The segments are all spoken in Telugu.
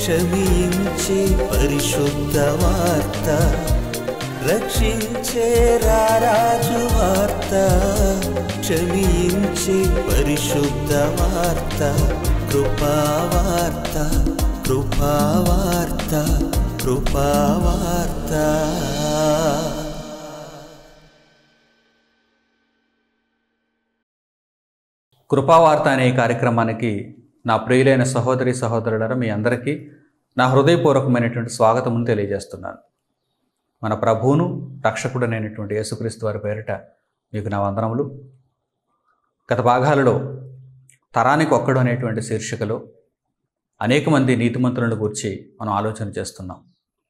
క్షమించే పరిశుద్ధ వార్త, రక్షించే రారాజు వార్త, క్షమించే పరిశుద్ధ వార్త, కృపావార్త, కృపావార్త, కృపావార్త. కృపావార్త అనే కార్యక్రమానికి నా ప్రియులైన సహోదరి సహోదరులారా, మీ అందరికీ నా హృదయపూర్వకమైనటువంటి స్వాగతమును తెలియజేస్తున్నాను. మన ప్రభువును రక్షకుడనైనటువంటి యేసుక్రీస్తు వారి పేరిట మీకు నా వందనములు. గత భాగాలలో తరానికి ఒక్కడు అనేటువంటి శీర్షికలో అనేక మంది నీతిమంతులను గురించి మనం ఆలోచన చేస్తున్నాం.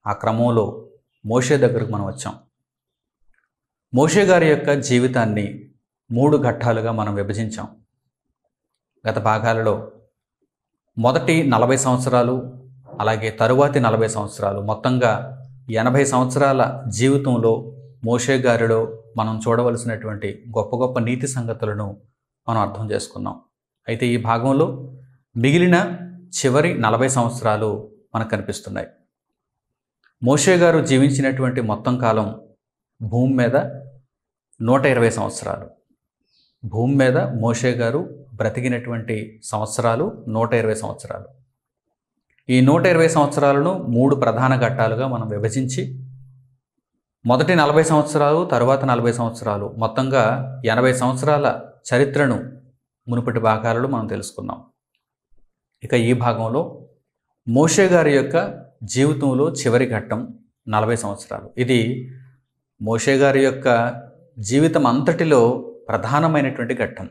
ఆ క్రమంలో మోషే దగ్గరకు మనం వచ్చాం. మోషే గారి యొక్క జీవితాన్ని 3 ఘట్టాలుగా మనం విభజించాం. గత భాగాలలో మొదటి 40 సంవత్సరాలు, అలాగే తరువాతి 40 సంవత్సరాలు, మొత్తంగా 80 సంవత్సరాల జీవితంలో మోషే గారిలో మనం చూడవలసినటువంటి గొప్ప గొప్ప నీతి సంగతులను మనం అర్థం చేసుకున్నాం. అయితే ఈ భాగంలో మిగిలిన చివరి 40 సంవత్సరాలు మనకు కనిపిస్తున్నాయి. మోషే గారు జీవించినటువంటి మొత్తం కాలం భూమి మీద 120 సంవత్సరాలు. భూమి మీద మోషే గారు బ్రతికినటువంటి సంవత్సరాలు 120 సంవత్సరాలు. ఈ 120 సంవత్సరాలను 3 ప్రధాన ఘట్టాలుగా మనం విభజించి మొదటి 40 సంవత్సరాలు, తరువాత 40 సంవత్సరాలు, మొత్తంగా 80 సంవత్సరాల చరిత్రను మునుపటి భాగాలలో మనం తెలుసుకున్నాం. ఇక ఈ భాగంలో మోషే గారి యొక్క జీవితంలో చివరి ఘట్టం 40 సంవత్సరాలు. ఇది మోషే గారి యొక్క జీవితం అంతటిలో ప్రధానమైనటువంటి ఘట్టం.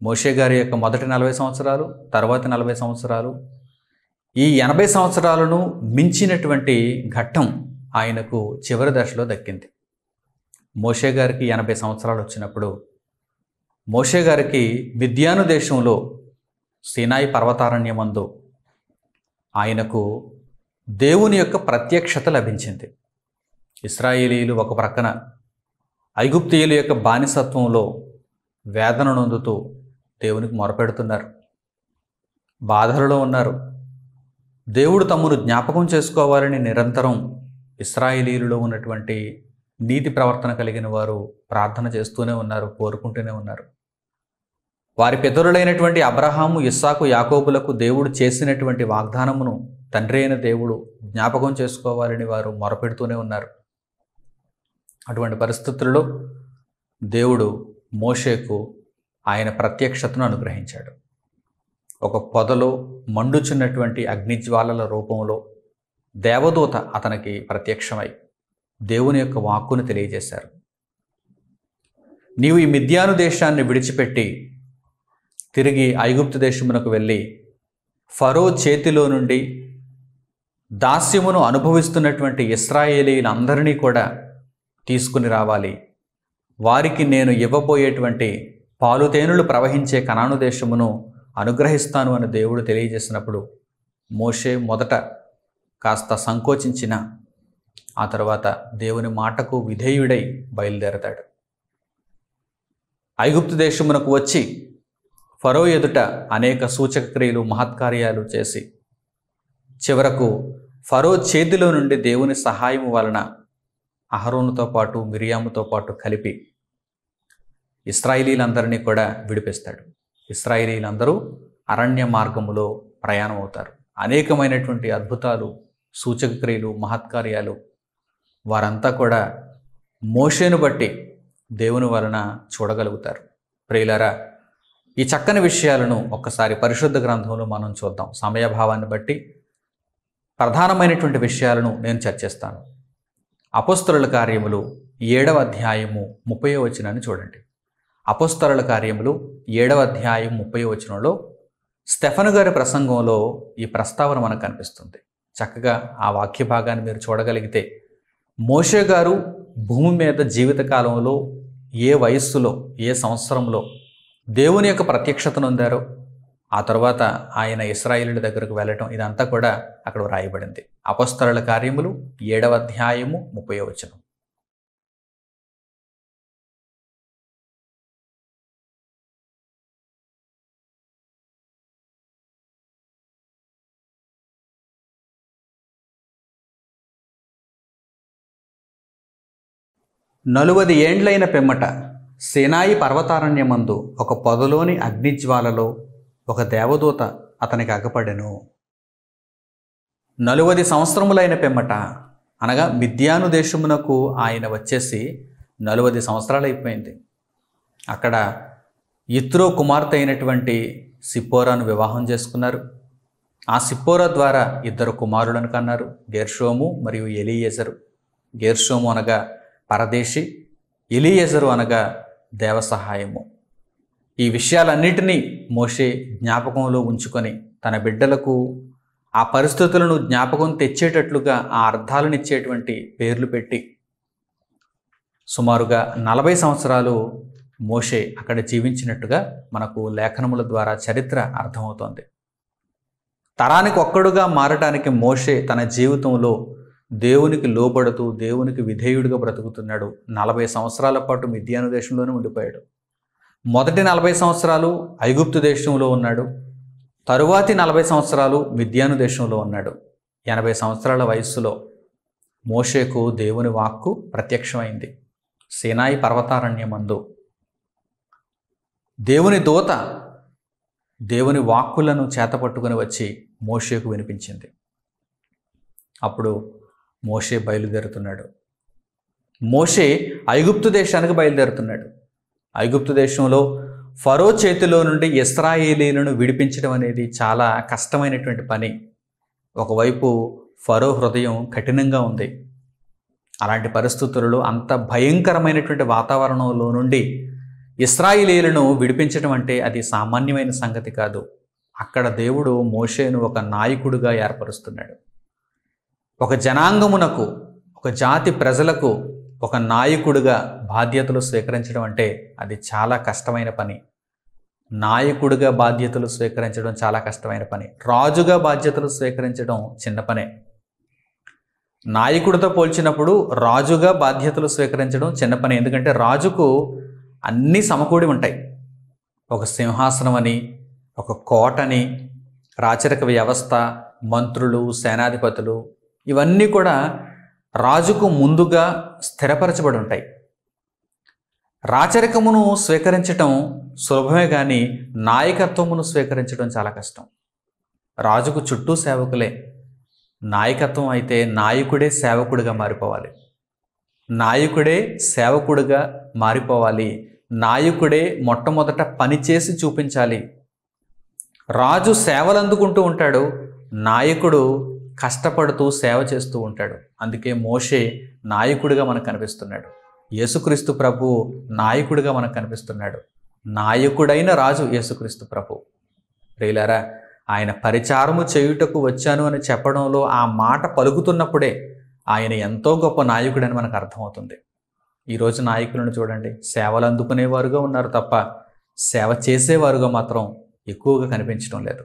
మోషే గారి యొక్క మొదటి 40 సంవత్సరాలు, తర్వాతి 40 సంవత్సరాలు, ఈ 80 సంవత్సరాలను మించినటువంటి ఘట్టం ఆయనకు చివరి దశలో దక్కింది. మోషే గారికి 80 సంవత్సరాలు వచ్చినప్పుడు మోషే గారికి మిద్యాను దేశంలో సీనాయి పర్వతారణ్యమందు ఆయనకు దేవుని యొక్క ప్రత్యక్షత లభించింది. ఇశ్రాయేలీయులు ఒక ప్రక్కన ఐగుప్తీయుల యొక్క బానిసత్వంలో వేదన నొందుతూ దేవునికి మొరపెడుతున్నారు, బాధలలో ఉన్నారు. దేవుడు తమను జ్ఞాపకం చేసుకోవాలని నిరంతరం ఇశ్రాయేలీయులలో ఉన్నటువంటి నీతి ప్రవర్తన కలిగిన వారు ప్రార్థన చేస్తూనే ఉన్నారు, కోరుకుంటూనే ఉన్నారు. వారి పితరులైనటువంటి అబ్రహాము, ఇస్సాకు, యాకోబులకు దేవుడు చేసినటువంటి వాగ్దానమును తండ్రి అయిన దేవుడు జ్ఞాపకం చేసుకోవాలని వారు మొరపెడుతూనే ఉన్నారు. అటువంటి పరిస్థితుల్లో దేవుడు మోషేకు ఆయన ప్రత్యక్షతను అనుగ్రహించాడు. ఒక పొదలో మండుచున్నటువంటి అగ్నిజ్వాలల రూపంలో దేవదూత అతనికి ప్రత్యక్షమై దేవుని యొక్క వాక్కును తెలియజేశారు. నీవు ఈ మిద్యాను దేశాన్ని విడిచిపెట్టి తిరిగి ఐగుప్తు దేశమునకు వెళ్ళి ఫరో చేతిలో నుండి దాస్యమును అనుభవిస్తున్నటువంటి ఇశ్రాయేలీలందరినీ కూడా తీసుకుని రావాలి. వారికి నేను ఇవ్వబోయేటువంటి పాలుతేనులు ప్రవహించే కనాను దేశమును అనుగ్రహిస్తాను అని దేవుడు తెలియజేసినప్పుడు మోషే మొదట కాస్త సంకోచించిన ఆ తర్వాత దేవుని మాటకు విధేయుడై బయలుదేరతాడు. ఐగుప్తు దేశమునకు వచ్చి ఫరో ఎదుట అనేక సూచక క్రియలు, మహత్కార్యాలు చేసి చివరకు ఫరో చేతిలో నుండి దేవుని సహాయం వలన అహరోనుతో పాటు మిరియాముతో పాటు కలిపి ఇశ్రాయేలీలందరినీ కూడా విడిపిస్తాడు. ఇశ్రాయేలీలందరూ అరణ్య మార్గములో ప్రయాణం అవుతారు. అనేకమైనటువంటి అద్భుతాలు, సూచక క్రియలు, మహత్కార్యాలు వారంతా కూడా మోషేను బట్టి దేవుని వలన చూడగలుగుతారు. ప్రియులారా, ఈ చక్కని విషయాలను ఒక్కసారి పరిశుద్ధ గ్రంథంలో మనం చూద్దాం. సమయభావాన్ని బట్టి ప్రధానమైనటువంటి విషయాలను నేను చర్చిస్తాను. అపోస్తలుల కార్యములు 7వ అధ్యాయము 30వ వచనాన్ని చూడండి. అపోస్తలుల కార్యములు 7వ అధ్యాయం 30వ వచనంలో స్టెఫను గారి ప్రసంగంలో ఈ ప్రస్తావన మనకు కనిపిస్తుంది. చక్కగా ఆ వాక్య భాగాన్ని మీరు చూడగలిగితే మోషే గారు భూమి మీద జీవితకాలంలో ఏ వయస్సులో, ఏ సంవత్సరంలో దేవుని యొక్క ప్రత్యక్షతను పొందారో, ఆ తర్వాత ఆయన ఇశ్రాయేలీయుల దగ్గరకు వెళ్ళటం, ఇదంతా కూడా అక్కడ వ్రాయబడింది. అపోస్తలుల కార్యములు 7వ అధ్యాయము 30వ వచనం. 40 ఏండ్లైన పిమ్మట సీనాయి పర్వతారణ్యమందు ఒక పొదలోని అగ్నిజ్వాలలో ఒక దేవదూత అతనికి అగపడెను. 40 సంవత్సరములైన పిమ్మట, అనగా మిద్యాను దేశమునకు ఆయన వచ్చేసి 40 సంవత్సరాలు అయిపోయింది. అక్కడ యిత్రో కుమార్తె అయినటువంటి సిప్పోరాను వివాహం చేసుకున్నారు. ఆ సిప్పోరా ద్వారా 2 కుమారులను కన్నారు, గెర్షోము మరియు ఎలీయెజరు. గెర్షోము అనగా పరదేశి, ఎలీయెజరు అనగా దేవ సహాయము. ఈ విషయాలన్నిటినీ మోషే జ్ఞాపకంలో ఉంచుకొని తన బిడ్డలకు ఆ పరిస్థితులను జ్ఞాపకం తెచ్చేటట్లుగా ఆ అర్థాలను ఇచ్చేటువంటి పేర్లు పెట్టి సుమారుగా 40 సంవత్సరాలు మోషే అక్కడ జీవించినట్టుగా మనకు లేఖనముల ద్వారా చరిత్ర అర్థమవుతోంది. తరానికి ఒక్కడుగా మారటానికి మోషే తన జీవితంలో దేవునికి లోబడుతూ దేవునికి విధేయుడిగా బ్రతుకుతున్నాడు. 40 సంవత్సరాల పాటు మిద్యాను దేశంలోనే ఉండిపోయాడు. మొదటి 40 సంవత్సరాలు ఐగుప్తు దేశంలో ఉన్నాడు. తరువాతి 40 సంవత్సరాలు మిద్యాను దేశంలో ఉన్నాడు. 80 సంవత్సరాల వయస్సులో మోషేకు దేవుని వాక్కు ప్రత్యక్షమైంది. సీనాయి పర్వతారణ్యమందు దేవుని దూత దేవుని వాక్కులను చేతపట్టుకుని వచ్చి మోషేకు వినిపించింది. అప్పుడు మోషే బయలుదేరుతున్నాడు. మోషే ఐగుప్తు దేశానికి బయలుదేరుతున్నాడు. ఐగుప్తు దేశంలో ఫరో చేతిలో నుండి ఇశ్రాయేలీలను విడిపించడం అనేది చాలా కష్టమైనటువంటి పని. ఒకవైపు ఫరో హృదయం కఠినంగా ఉంది. అలాంటి పరిస్థితులలో అంత భయంకరమైనటువంటి వాతావరణంలో నుండి ఇశ్రాయేలీలను విడిపించడం అంటే అది సామాన్యమైన సంగతి కాదు. అక్కడ దేవుడు మోషేను ఒక నాయకుడిగా ఏర్పరుస్తున్నాడు. ఒక జనాంగమునకు, ఒక జాతి ప్రజలకు ఒక నాయకుడిగా బాధ్యతలు స్వీకరించడం అంటే అది చాలా కష్టమైన పని. నాయకుడిగా బాధ్యతలు స్వీకరించడం చాలా కష్టమైన పని. రాజుగా బాధ్యతలు స్వీకరించడం చిన్న పనే. నాయకుడితో పోల్చినప్పుడు రాజుగా బాధ్యతలు స్వీకరించడం చిన్న పని. ఎందుకంటే రాజుకు అన్నీ సమకూడి ఉంటాయి. ఒక సింహాసనం అని, ఒక కోటని, రాచరిక వ్యవస్థ, మంత్రులు, సేనాధిపతులు, ఇవన్నీ కూడా రాజుకు ముందుగా స్థిరపరచబడి ఉంటాయి. రాచరికమును స్వీకరించటం సులభమే కానీ నాయకత్వమును స్వీకరించడం చాలా కష్టం. రాజుకు చుట్టూ సేవకులే. నాయకత్వం అయితే నాయకుడే సేవకుడిగా మారిపోవాలి. నాయకుడే సేవకుడిగా మారిపోవాలి. నాయకుడే మొట్టమొదట పనిచేసి చూపించాలి. రాజు సేవలు అందుకుంటూ ఉంటాడు, నాయకుడు కష్టపడుతూ సేవ చేస్తూ ఉంటాడు. అందుకే మోషే నాయకుడిగా మనకు కనిపిస్తున్నాడు. యేసుక్రీస్తు ప్రభు నాయకుడిగా మనకు కనిపిస్తున్నాడు. నాయకుడైన రాజు యేసుక్రీస్తు ప్రభు. ప్రియులారా, ఆయన పరిచారము చేయుటకు వచ్చాను అని చెప్పడంలో ఆ మాట పలుకుతున్నప్పుడే ఆయన ఎంతో గొప్ప నాయకుడని మనకు అర్థమవుతుంది. ఈరోజు నాయకులను చూడండి, సేవలు అందుకునేవారుగా ఉన్నారు తప్ప సేవ చేసేవారుగా మాత్రం ఎక్కువగా కనిపించడం లేదు.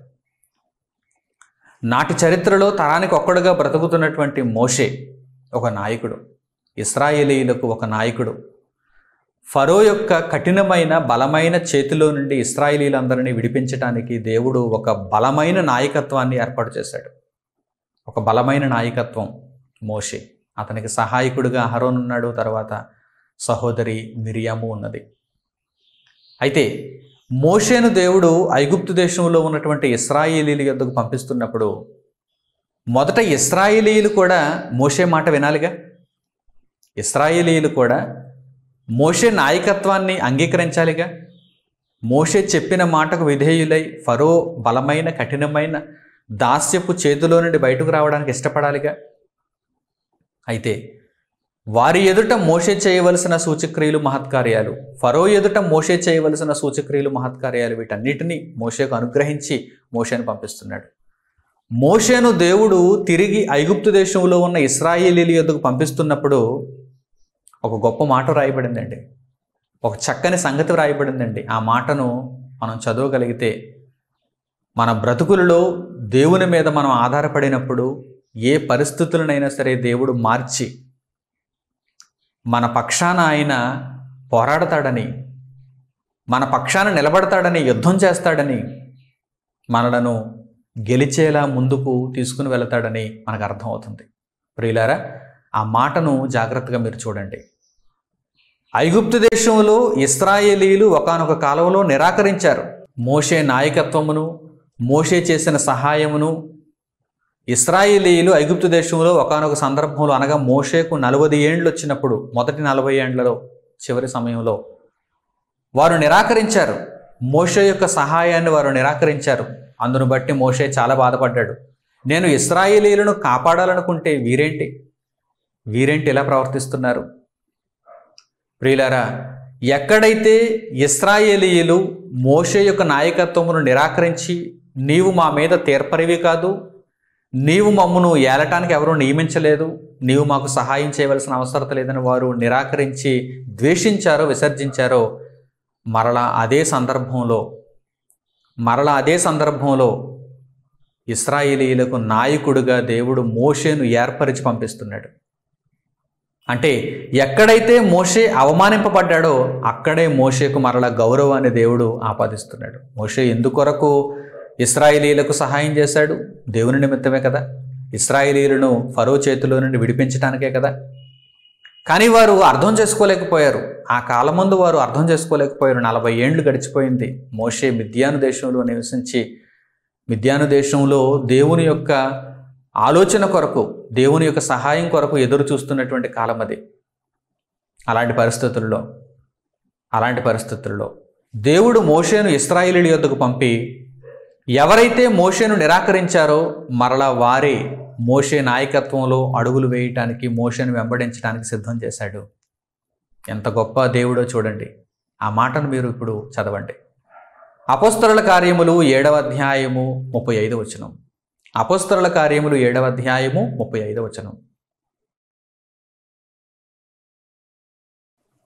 నాటి చరిత్రలో తరానికి ఒక్కడుగా బ్రతుకుతున్నటువంటి మోషే ఒక నాయకుడు, ఇశ్రాయేలీయులకు ఒక నాయకుడు. ఫరో యొక్క కఠినమైన బలమైన చేతిలో నుండి ఇశ్రాయేలీలందరినీ విడిపించడానికి దేవుడు ఒక బలమైన నాయకత్వాన్ని ఏర్పాటు చేశాడు. ఒక బలమైన నాయకత్వం మోషే. అతనికి సహాయకుడిగా అహరోన్ ఉన్నాడు. తర్వాత సహోదరి మిరియాము ఉన్నది. అయితే మోషేను దేవుడు ఐగుప్తు దేశంలో ఉన్నటువంటి ఇశ్రాయేలీల యొద్దకు పంపిస్తున్నప్పుడు మొదట ఇశ్రాయేలీయులు కూడా మోషే మాట వినాలిగా. ఇశ్రాయేలీయులు కూడా మోషే నాయకత్వాన్ని అంగీకరించాలిగా. మోషే చెప్పిన మాటకు విధేయులై ఫరో బలమైన కఠినమైన దాస్యపు చేతిలో నుండి బయటకు రావడానికి ఇష్టపడాలిగా. అయితే వారి ఎదుట మోషే చేయవలసిన సూచక్రియలు మహత్కార్యాలు, ఫరో ఎదుట మోషే చేయవలసిన సూచక్రియలు మహత్కార్యాలు, వీటన్నిటినీ మోషేకు అనుగ్రహించి మోషేను పంపిస్తున్నాడు. మోషేను దేవుడు తిరిగి ఐగుప్తు దేశంలో ఉన్న ఇశ్రాయేలీల యొద్దకు పంపిస్తున్నప్పుడు ఒక గొప్ప మాట రాయబడిందండి. ఒక చక్కని సంగతి రాయబడిందండి. ఆ మాటను మనం చదవగలిగితే మన బ్రతుకులలో దేవుని మీద మనం ఆధారపడినప్పుడు ఏ పరిస్థితులనైనా సరే దేవుడు మార్చి మన పక్షాన ఆయన పోరాడతాడని, మన పక్షాన నిలబడతాడని, యుద్ధం చేస్తాడని, మనలను గెలిచేలా ముందుకు తీసుకుని వెళతాడని మనకు అర్థమవుతుంది. ప్రియులారా, ఆ మాటను జాగ్రత్తగా మీరు చూడండి. ఐగుప్తు దేశంలో ఇశ్రాయేలీలు ఒకానొక కాలంలో నిరాకరించారు. మోషే నాయకత్వమును, మోషే చేసిన సహాయమును ఇశ్రాయేలీలు ఐగుప్తు దేశంలో ఒకానొక సందర్భంలో, అనగా మోషేకు 40 ఏండ్లు వచ్చినప్పుడు, మొదటి 40 ఏండ్లలో చివరి సమయంలో వారు నిరాకరించారు. మోషే యొక్క సహాయాన్ని వారు నిరాకరించారు. అందును బట్టి మోషే చాలా బాధపడ్డాడు. నేను ఇశ్రాయేలీలను కాపాడాలనుకుంటే వీరేంటి ఇలా ప్రవర్తిస్తున్నారు? ప్రియులారా, ఎక్కడైతే ఇశ్రాయేలీయులు మోషే యొక్క నాయకత్వమును నిరాకరించి, నీవు మా మీద తీర్పరివి కాదు, నీవు మమ్మను ఏలటానికి ఎవరూ నియమించలేదు, నీవు మాకు సహాయం చేయవలసిన అవసరం లేదని వారు నిరాకరించి ద్వేషించారో, విసర్జించారో, మరలా అదే సందర్భంలో ఇశ్రాయేలీయులకు నాయకుడిగా దేవుడు మోషేను ఏర్పరిచి పంపిస్తున్నాడు. అంటే ఎక్కడైతే మోషే అవమానింపబడ్డాడో అక్కడే మోషేకు మరలా గౌరవాన్ని దేవుడు ఆపాదిస్తున్నాడు. మోషే ఎందుకొరకు ఇశ్రాయేలీయులకు సహాయం చేశాడు? దేవుని నిమిత్తమే కదా. ఇశ్రాయేలీయులను ఫరో చేతిలో నుండి విడిపించడానికే కదా. కానీ వారు అర్థం చేసుకోలేకపోయారు. ఆ కాలమందు వారు అర్థం చేసుకోలేకపోయారు. 40 ఏండ్లు గడిచిపోయింది. మోషే మిద్యాను దేశంలో నివసించి, మిద్యాను దేశంలో దేవుని యొక్క ఆలోచన కొరకు, దేవుని యొక్క సహాయం కొరకు ఎదురు చూస్తున్నటువంటి కాలం అది. అలాంటి పరిస్థితుల్లో దేవుడు మోషేను ఇశ్రాయేలీయుల యొద్దకు పంపి, ఎవరైతే మోషేను నిరాకరించారో మరలా వారే మోషే నాయకత్వంలో అడుగులు వేయటానికి, మోషేను వెంబడించడానికి సిద్ధం చేశాడు. ఎంత గొప్ప దేవుడో చూడండి. ఆ మాటను మీరు ఇప్పుడు చదవండి. అపోస్తలుల కార్యములు 7వ అధ్యాయము 35వ వచనం. అపోస్తలుల కార్యములు 7వ అధ్యాయము 35వ వచనం.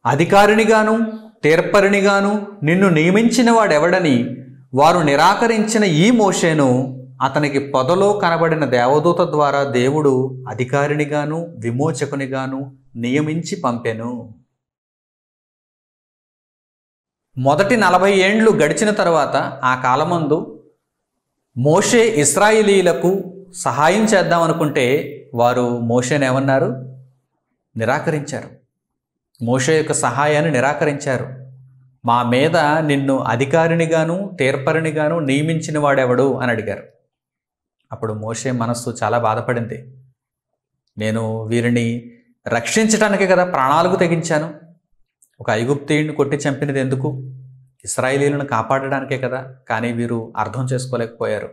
అధికారినిగాను తీర్పరినిగాను నిన్ను నియమించిన వాడెవడని వారు నిరాకరించిన ఈ మోషేను అతనికి పొదలో కనబడిన దేవదూత ద్వారా దేవుడు అధికారినిగాను విమోచకునిగాను నియమించి పంపెను. మొదటి 40 ఏండ్లు గడిచిన తర్వాత ఆ కాలమందు మోషే ఇశ్రాయేలీయులకు సహాయం చేద్దామనుకుంటే వారు మోషేను ఏమన్నారు? నిరాకరించారు. మోషే యొక్క సహాయాన్ని నిరాకరించారు. మా మీద నిన్ను అధికారినిగాను తీర్పరినిగాను నియమించిన వాడెవడు అని అడిగారు. అప్పుడు మోషే మనస్సు చాలా బాధపడింది. నేను వీరిని రక్షించటానికే కదా ప్రాణాలకు తెగించాను. ఒక ఐగుప్తీయుడిని కొట్టి చంపినది ఎందుకు? ఇశ్రాయేలీయులను కాపాడడానికే కదా. కానీ వీరు అర్థం చేసుకోలేకపోయారు.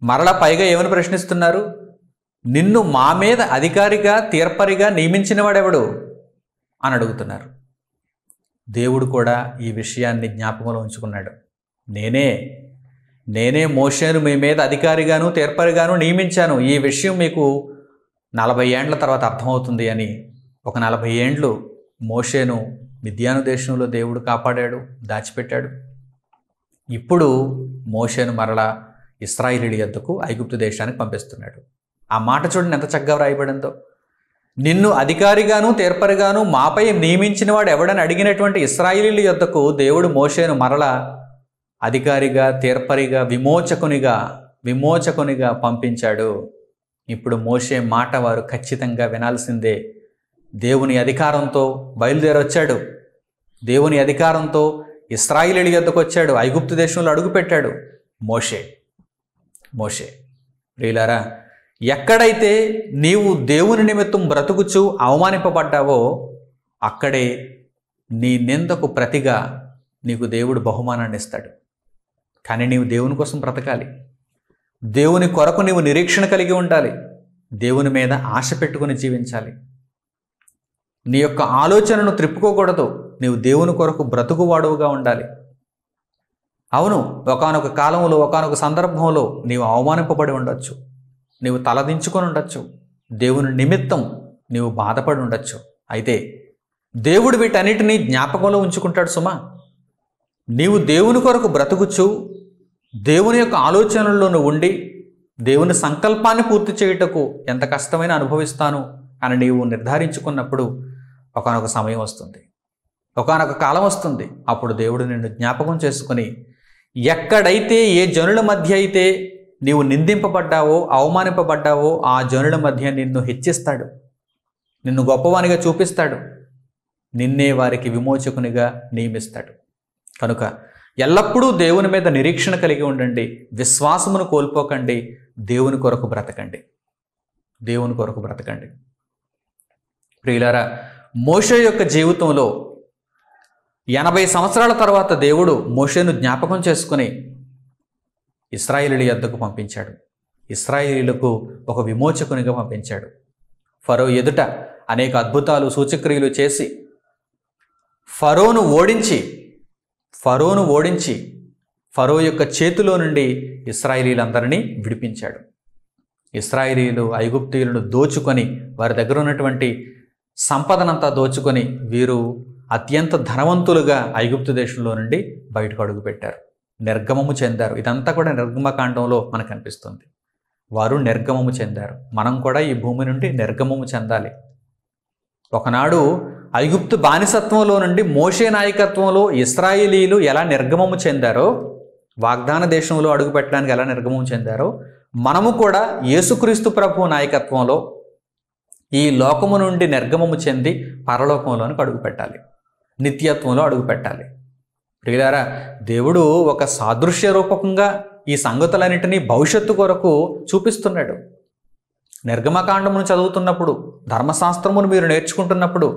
మరలా పైగా ఏమని ప్రశ్నిస్తున్నారు? నిన్ను మా మీద అధికారిగా తీర్పరిగా నియమించిన వాడెవడు అని అడుగుతున్నారు. దేవుడు కూడా ఈ విషయాన్ని జ్ఞాపకంలో ఉంచుకున్నాడు. నేనే మోషేను మీ మీద అధికారిగాను తీర్పరిగాను నియమించాను. ఈ విషయం మీకు 40 ఏండ్ల తర్వాత అర్థమవుతుంది అని. ఒక 40 ఏండ్లు మోషేను మిద్యాను దేశంలో దేవుడు కాపాడాడు, దాచిపెట్టాడు. ఇప్పుడు మోషేను మరలా ఇశ్రాయేలీయుల యొద్దకు ఐగుప్తు దేశానికి పంపిస్తున్నాడు. ఆ మాట చూడండి ఎంత చక్కగా వ్రాయబడిందో. నిన్ను అధికారిగాను తీర్పరిగాను మాపై నియమించిన వాడు ఎవడని అడిగినటువంటి ఇశ్రాయేలీయుల యొద్దకు దేవుడు మోషేను మరలా అధికారిగా తీర్పరిగా విమోచకునిగా పంపించాడు. ఇప్పుడు మోషే మాట వారు ఖచ్చితంగా వినాల్సిందే. దేవుని అధికారంతో బయలుదేరొచ్చాడు. దేవుని అధికారంతో ఇశ్రాయేలీయుల యొద్దకు వచ్చాడు. ఐగుప్తు దేశంలో అడుగుపెట్టాడు మోషే. ప్రియులారా, ఎక్కడైతే నీవు దేవుని నిమిత్తం బ్రతుకుచు అవమానింపబడ్డావో అక్కడే నీ నిందకు ప్రతిగా నీకు దేవుడు బహుమానాన్ని ఇస్తాడు. కానీ నీవు దేవుని కోసం బ్రతకాలి. దేవుని కొరకు నీవు నిరీక్షణ కలిగి ఉండాలి. దేవుని మీద ఆశ పెట్టుకుని జీవించాలి. నీ యొక్క ఆలోచనను త్రిప్పుకోకూడదు. నీవు దేవుని కొరకు బ్రతుకువాడుగా ఉండాలి. అవును, ఒకానొక కాలంలో ఒకానొక సందర్భంలో నీవు అవమానింపబడి ఉండొచ్చు, నీవు తలదించుకొని ఉండొచ్చు, దేవుని నిమిత్తం నీవు బాధపడి ఉండొచ్చు. అయితే దేవుడు వీటన్నిటినీ జ్ఞాపకంలో ఉంచుకుంటాడు సుమా. నీవు దేవుని కొరకు బ్రతుకుచు దేవుని యొక్క ఆలోచనల్లోనూ ఉండి దేవుని సంకల్పాన్ని పూర్తి చేయుటకు ఎంత కష్టమైన అనుభవిస్తాను అని నీవు నిర్ధారించుకున్నప్పుడు ఒకానొక సమయం వస్తుంది, ఒకానొక కాలం వస్తుంది. అప్పుడు దేవుడు నిన్ను జ్ఞాపకం చేసుకుని ఎక్కడైతే ఏ జనుల మధ్య అయితే నీవు నిందింపబడ్డావో అవమానింపబడ్డావో ఆ జనుల మధ్య నిన్ను హెచ్చిస్తాడు, నిన్ను గొప్పవానిగా చూపిస్తాడు. నిన్నే వారికి విమోచకునిగా నియమిస్తాడు. కనుక ఎల్లప్పుడూ దేవుని మీద నిరీక్షణ కలిగి ఉండండి. విశ్వాసమును కోల్పోకండి. దేవుని కొరకు బ్రతకండి. దేవుని కొరకు బ్రతకండి. ప్రియులారా, మోషే యొక్క జీవితంలో 80 సంవత్సరాల తర్వాత దేవుడు మోషేను జ్ఞాపకం చేసుకుని ఇశ్రాయేలీయుల యొద్దకు పంపించాడు. ఇశ్రాయేలీయులకు ఒక విమోచకునిగా పంపించాడు. ఫరో ఎదుట అనేక అద్భుతాలు సూచక్రియలు చేసి ఫరోను ఓడించి ఫరో యొక్క చేతిలో నుండి ఇశ్రాయేలీయులందరినీ విడిపించాడు. ఇశ్రాయేలీయులు ఐగుప్తీయులను దోచుకొని వారి దగ్గర ఉన్నటువంటి సంపదనంతా దోచుకొని వీరు అత్యంత ధనవంతులుగా ఐగుప్తు దేశంలో నుండి బయటకు అడుగుపెట్టారు. నిర్గమము చెందారు. ఇదంతా కూడా నిర్గమకాండంలో మనకు అనిపిస్తుంది. వారు నిర్గమము చెందారు. మనం కూడా ఈ భూమి నుండి నిర్గమము చెందాలి. ఒకనాడు ఐగుప్తు బానిసత్వంలో నుండి మోషే నాయకత్వంలో ఇశ్రాయేలీయులు ఎలా నిర్గమము చెందారో, వాగ్దాన దేశంలో అడుగుపెట్టడానికి ఎలా నిర్గమము చెందారో, మనము కూడా యేసుక్రీస్తు ప్రభు నాయకత్వంలో ఈ లోకము నుండి నిర్గమము చెంది పరలోకంలోనికి అడుగుపెట్టాలి. నిత్యత్వంలో అడుగుపెట్టాలి. ప్రియులారా, దేవుడు ఒక సాదృశ్య రూపకంగా ఈ సంగతులన్నింటినీ భవిష్యత్తు కొరకు చూపిస్తున్నాడు. నిర్గమకాండమును చదువుతున్నప్పుడు, ధర్మశాస్త్రమును మీరు నేర్చుకుంటున్నప్పుడు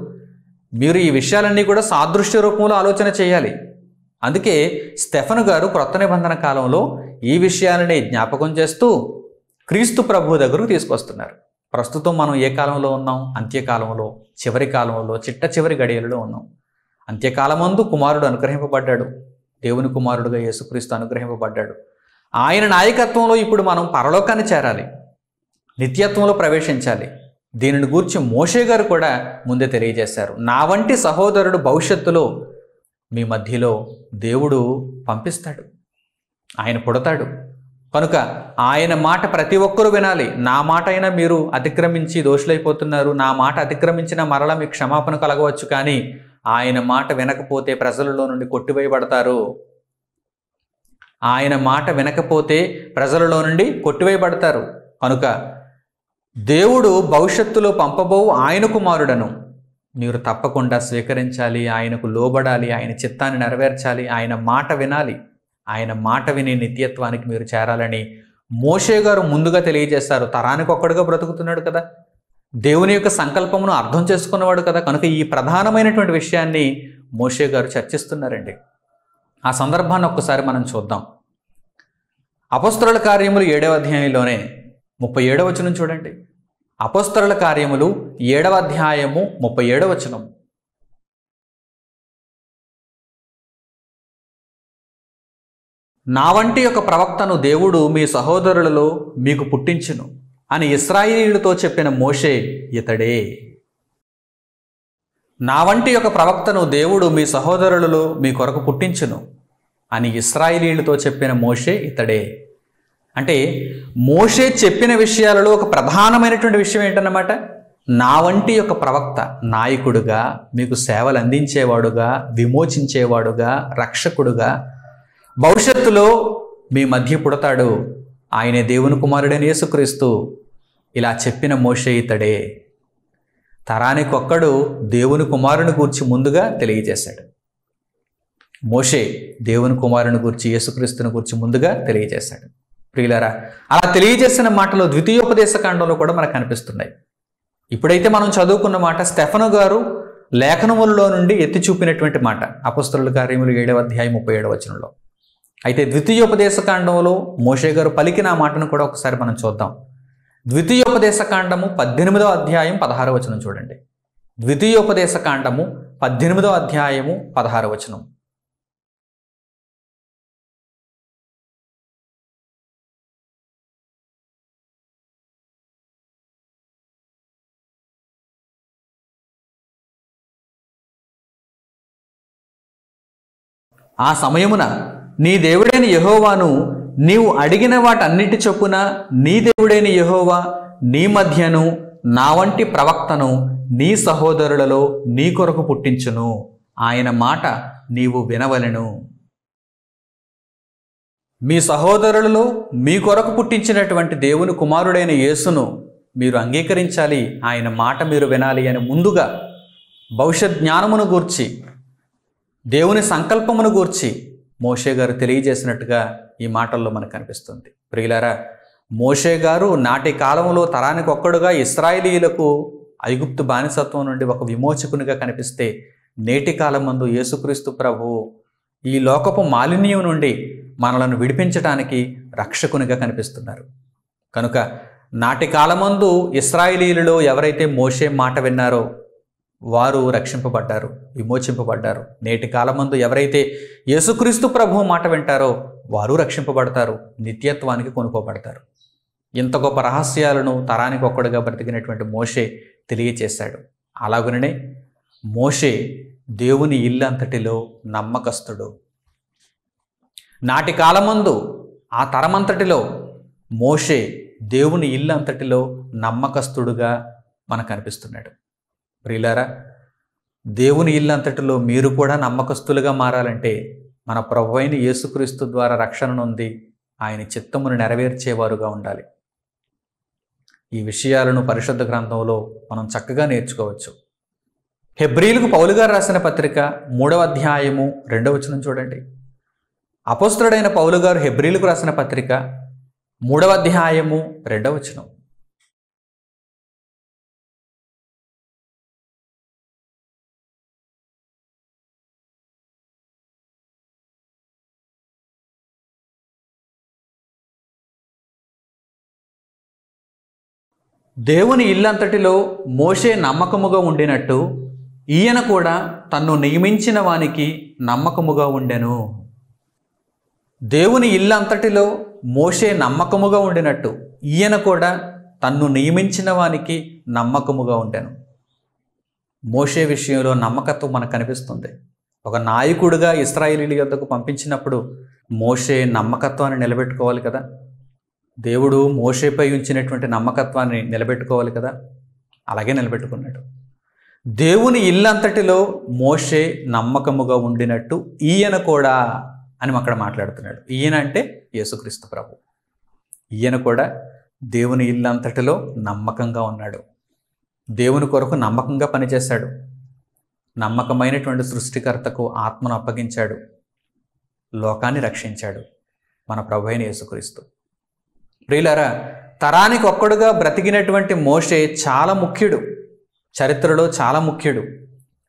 మీరు ఈ విషయాలన్నీ కూడా సాదృశ్య రూపంలో ఆలోచన చేయాలి. అందుకే స్టెఫను గారు క్రొత్త నిబంధన కాలంలో ఈ విషయాలని జ్ఞాపకం చేస్తూ క్రీస్తు ప్రభువు దగ్గరకు తీసుకొస్తున్నారు. ప్రస్తుతం మనం ఏ కాలంలో ఉన్నాం? అంత్యకాలంలో, చివరి కాలంలో, చిట్ట చివరి గడియలలో ఉన్నాం. అంత్యకాలమందు కుమారుడు అనుగ్రహింపబడ్డాడు. దేవుని కుమారుడుగా యేసుక్రీస్తు అనుగ్రహింపబడ్డాడు. ఆయన నాయకత్వంలో ఇప్పుడు మనం పరలోకాన్ని చేరాలి, నిత్యత్వంలో ప్రవేశించాలి. దీనిని గూర్చి మోషే గారు కూడా ముందే తెలియజేశారు. నా వంటి సహోదరుడు భవిష్యత్తులో మీ మధ్యలో దేవుడు పంపిస్తాడు. ఆయన పుడతాడు. కనుక ఆయన మాట ప్రతి ఒక్కరూ వినాలి. నా మాట అయినా మీరు అతిక్రమించి దోషులైపోతున్నారు, నా మాట అతిక్రమించిన మరలా మీకు క్షమాపణ కలగవచ్చు, కానీ ఆయన మాట వినకపోతే ప్రజలలో నుండి కొట్టివేయబడతారు. ఆయన మాట వినకపోతే ప్రజలలో నుండి కొట్టివేయబడతారు. కనుక దేవుడు భవిష్యత్తులో పంపబో ఆయన కుమారుడను మీరు తప్పకుండా స్వీకరించాలి. ఆయనకు లోబడాలి, ఆయన చిత్తాన్ని నెరవేర్చాలి, ఆయన మాట వినాలి. ఆయన మాట విని నిత్యత్వానికి మీరు చేరాలని మోషే గారు ముందుగా తెలియజేశారు. తరానికి ఒక్కడుగా బ్రతుకుతున్నాడు కదా, దేవుని యొక్క సంకల్పమును అర్థం చేసుకున్నవాడు కదా. కనుక ఈ ప్రధానమైనటువంటి విషయాన్ని మోషే గారు చర్చిస్తున్నారండి. ఆ సందర్భాన్ని ఒక్కసారి మనం చూద్దాం. అపొస్తలుల కార్యములు 7వ అధ్యాయంలోనే 37వ వచనం చూడండి. అపొస్తలుల కార్యములు 7వ అధ్యాయము 37వ వచనం. నా వంటి ఒక ప్రవక్తను దేవుడు మీ సహోదరులలో మీకు పుట్టించును అని ఇశ్రాయేలీయులతో చెప్పిన మోషే ఇతడే. నా వంటి ఒక ప్రవక్తను దేవుడు మీ సహోదరులలో మీ కొరకు పుట్టించును అని ఇశ్రాయేలీయులతో చెప్పిన మోషే ఇతడే. అంటే మోషే చెప్పిన విషయాలలో ఒక ప్రధానమైనటువంటి విషయం ఏంటన్నమాట, నా వంటి ఒక ప్రవక్త, నాయకుడుగా, మీకు సేవలు అందించేవాడుగా, విమోచించేవాడుగా, రక్షకుడుగా భవిష్యత్తులో మీ మధ్య పుడతాడు. ఆయనే దేవుని కుమారుడైన యేసుక్రీస్తు. ఇలా చెప్పిన మోషే ఇతడే. తరానికి ఒక్కడు దేవుని కుమారుని గూర్చి ముందుగా తెలియజేశాడు. మోషే దేవుని కుమారుని గూర్చి, యేసుక్రీస్తుని గూర్చి ముందుగా తెలియజేశాడు. ప్రియులారా, అలా తెలియజేసిన మాటలు ద్వితీయోపదేశ కాండంలో కూడా మనకు కనిపిస్తున్నాయి. ఇప్పుడైతే మనం చదువుకున్న మాట స్టెఫను గారు లేఖనములలో నుండి ఎత్తి చూపినటువంటి మాట అపొస్తలుల కార్యములు 7వ అధ్యాయం 37వ వచనంలో. అయితే ద్వితీయోపదేశ కాండంలో మోషే గారు పలికిన ఆ మాటను కూడా ఒకసారి మనం చూద్దాం. ద్వితీయోపదేశ కాండము 18వ అధ్యాయం 16వ వచనం చూడండి. ద్వితీయోపదేశ కాండము 18వ అధ్యాయము 16వ వచనం. ఆ సమయమున నీ దేవుడైన యెహోవాను నీవు అడిగిన వాటన్నిటి చొప్పున నీ దేవుడైన యెహోవా నీ మధ్యను నా వంటి ప్రవక్తను నీ సహోదరులలో నీ కొరకు పుట్టించును. ఆయన మాట నీవు వినవలెను. మీ సహోదరులలో మీ కొరకు పుట్టించినటువంటి దేవుని కుమారుడైన యేసును మీరు అంగీకరించాలి, ఆయన మాట మీరు వినాలి అని ముందుగా భవిష్యత్ జ్ఞానమును గూర్చి, దేవుని సంకల్పమును గూర్చి మోషే గారు తెలియజేసినట్టుగా ఈ మాటల్లో మనకు కనిపిస్తుంది. ప్రియులారా, మోషే గారు నాటి కాలంలో తరానికి ఒక్కడుగా ఇశ్రాయేలీయులకు ఐగుప్తు బానిసత్వం నుండి ఒక విమోచకునిగా కనిపిస్తే, నేటి కాలం మందు యేసుక్రీస్తు ప్రభువు ఈ లోకపు మాలిన్యం నుండి మనలను విడిపించడానికి రక్షకునిగా కనిపిస్తున్నారు. కనుక నాటి కాలమందు ఇశ్రాయేలీయులలో ఎవరైతే మోషే మాట విన్నారో వారు రక్షింపబడ్డారు, విమోచింపబడ్డారు. నేటి కాలమందు ఎవరైతే యేసుక్రీస్తు ప్రభువు మాట వింటారో వారు రక్షింపబడతారు, నిత్యత్వానికి కొనుక్కోబడతారు. ఇంత గొప్ప రహస్యాలను తరానికి ఒక్కడుగా బ్రతికినటువంటి మోషే తెలియచేశాడు. అలాగుననే మోషే దేవుని ఇల్లంతటిలో నమ్మకస్తుడు. నాటి కాలమందు ఆ తరమంతటిలో మోషే దేవుని ఇల్లంతటిలో నమ్మకస్తుడుగా మనకు కనిపిస్తున్నాడు. ప్రియులారా, దేవుని ఇల్లంతటిలో మీరు కూడా నమ్మకస్తులుగా మారాలంటే మన ప్రభువైన యేసుక్రీస్తు ద్వారా రక్షణ నొంది ఆయన చిత్తమును నెరవేర్చేవారుగా ఉండాలి. ఈ విషయాలను పరిశుద్ధ గ్రంథంలో మనం చక్కగా నేర్చుకోవచ్చు. హెబ్రీలకు పౌలు గారు రాసిన పత్రిక 3వ అధ్యాయము 2వ వచనం చూడండి. అపోస్తలుడైన పౌలు గారు హెబ్రీలకు రాసిన పత్రిక 3వ అధ్యాయము 2వ వచనం. దేవుని ఇల్లంతటిలో మోషే నమ్మకముగా ఉండినట్టు ఈయన కూడా తన్ను నియమించిన వానికి నమ్మకముగా ఉండెను. దేవుని ఇల్లంతటిలో మోషే నమ్మకముగా ఉండినట్టు ఈయన కూడా తన్ను నియమించిన వానికి నమ్మకముగా ఉండెను. మోషే విషయంలో నమ్మకత్వం మనకు కనిపిస్తుంది. ఒక నాయకుడిగా ఇశ్రాయేలీయుల యొద్దకు పంపించినప్పుడు మోషే నమ్మకత్వాన్ని నిలబెట్టుకోవాలి కదా. దేవుడు మోషేపై ఉంచినటువంటి నమ్మకత్వాన్ని నిలబెట్టుకోవాలి కదా. అలాగే నిలబెట్టుకున్నాడు. దేవుని ఇల్లంతటిలో మోషే నమ్మకముగా ఉండినట్టు ఈయన కూడా అని అక్కడ మాట్లాడుతున్నాడు. ఈయన అంటే యేసుక్రీస్తు ప్రభు. ఈయన కూడా దేవుని ఇల్లంతటిలో నమ్మకంగా ఉన్నాడు. దేవుని కొరకు నమ్మకంగా పనిచేశాడు. నమ్మకమైనటువంటి సృష్టికర్తకు ఆత్మను అప్పగించాడు. లోకాన్ని రక్షించాడు మన ప్రభువైన యేసుక్రీస్తు. ప్రియులారా, తరానికి ఒక్కడుగా బ్రతికినటువంటి మోషే చాలా ముఖ్యుడు, చరిత్రలో చాలా ముఖ్యుడు.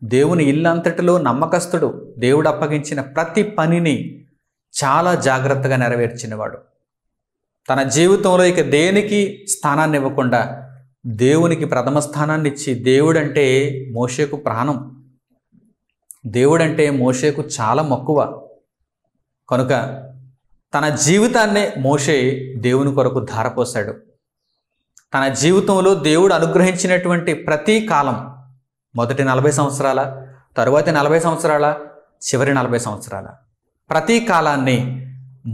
దేవుని ఇల్లంతటిలో నమ్మకస్తుడు. దేవుడు అప్పగించిన ప్రతి పనిని చాలా జాగ్రత్తగా నెరవేర్చినవాడు. తన జీవితంలో ఇక దేనికి స్థానాన్ని ఇవ్వకుండా దేవునికి ప్రథమ స్థానాన్ని ఇచ్చి, దేవుడంటే మోషేకు ప్రాణం, దేవుడంటే మోషేకు చాలా మక్కువ. కనుక తన జీవితాన్నే మోషే దేవుని కొరకు ధారపోశాడు. తన జీవితంలో దేవుడు అనుగ్రహించినటువంటి ప్రతి కాలం, మొదటి 40 సంవత్సరాల, తరువాతి 40 సంవత్సరాల, చివరి 40 సంవత్సరాల, ప్రతి కాలాన్ని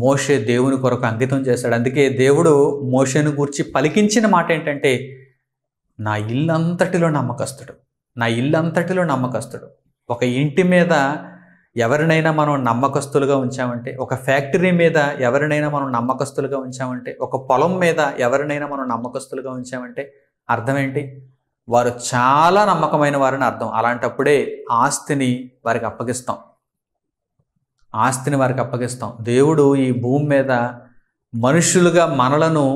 మోషే దేవుని కొరకు అంకితం చేశాడు. అందుకే దేవుడు మోషేను గూర్చి పలికించిన మాట ఏంటంటే, నా ఇల్లంతటిలో నమ్మకస్తుడు, నా ఇల్లంతటిలో నమ్మకస్తుడు. ఒక ఇంటి మీద ఎవరినైనా మనం నమ్మకస్తులుగా ఉంచామంటే, ఒక ఫ్యాక్టరీ మీద ఎవరినైనా మనం నమ్మకస్తులుగా ఉంచామంటే, ఒక పొలం మీద ఎవరినైనా మనం నమ్మకస్తులుగా ఉంచామంటే అర్థం ఏంటి? వారు చాలా నమ్మకమైన వారని అర్థం. అలాంటప్పుడే ఆస్తిని వారికి అప్పగిస్తాం. దేవుడు ఈ భూమి మీద మనుషులుగా మనలను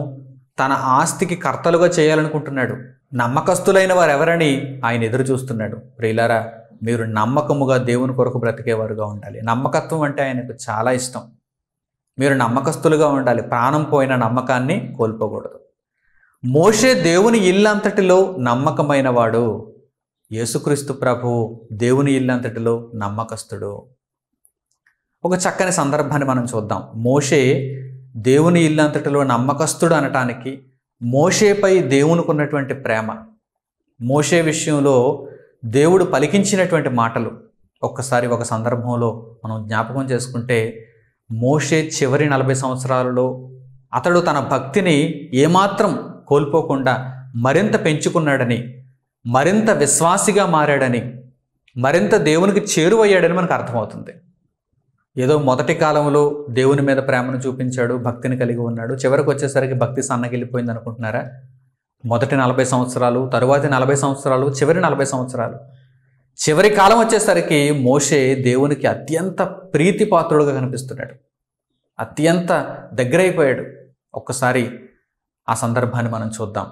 తన ఆస్తికి కర్తలుగా చేయాలనుకుంటున్నాడు. నమ్మకస్తులైన వారు ఎవరని ఆయన ఎదురు చూస్తున్నాడు. ప్రియులారా, మీరు నమ్మకముగా దేవుని కొరకు బ్రతికేవారుగా ఉండాలి. నమ్మకత్వం అంటే ఆయనకు చాలా ఇష్టం. మీరు నమ్మకస్తులుగా ఉండాలి. ప్రాణం పోయిన నమ్మకాన్ని కోల్పోకూడదు. మోషే దేవుని ఇల్లంతటిలో నమ్మకమైన వాడు. యేసుక్రీస్తు ప్రభువు దేవుని ఇల్లంతటిలో నమ్మకస్తుడు. ఒక చక్కని సందర్భాన్ని మనం చూద్దాం. మోషే దేవుని ఇల్లంతటిలో నమ్మకస్తుడు అనటానికి మోషేపై దేవునికి ఉన్నటువంటి ప్రేమ, మోషే విషయంలో దేవుడు పలికించినటువంటి మాటలు ఒక్కసారి ఒక సందర్భంలో మనం జ్ఞాపకం చేసుకుంటే, మోషే చివరి 40 సంవత్సరాలలో అతడు తన భక్తిని ఏమాత్రం కోల్పోకుండా మరింత పెంచుకున్నాడని, మరింత విశ్వాసిగా మారాడని, మరింత దేవునికి చేరువయ్యాడని మనకు అర్థమవుతుంది. ఏదో మొదటి కాలంలో దేవుని మీద ప్రేమను చూపించాడు, భక్తిని కలిగి ఉన్నాడు, చివరికి వచ్చేసరికి భక్తి సన్నగిల్లిపోయింది అనుకుంటున్నారా? మొదటి 40 సంవత్సరాలు, తరువాతి 40 సంవత్సరాలు, చివరి 40 సంవత్సరాలు చివరి కాలం వచ్చేసరికి మోషే దేవునికి అత్యంత ప్రీతిపాత్రుడుగా కనిపిస్తున్నాడు, అత్యంత దగ్గరైపోయాడు. ఒక్కసారి ఆ సందర్భాన్ని మనం చూద్దాం.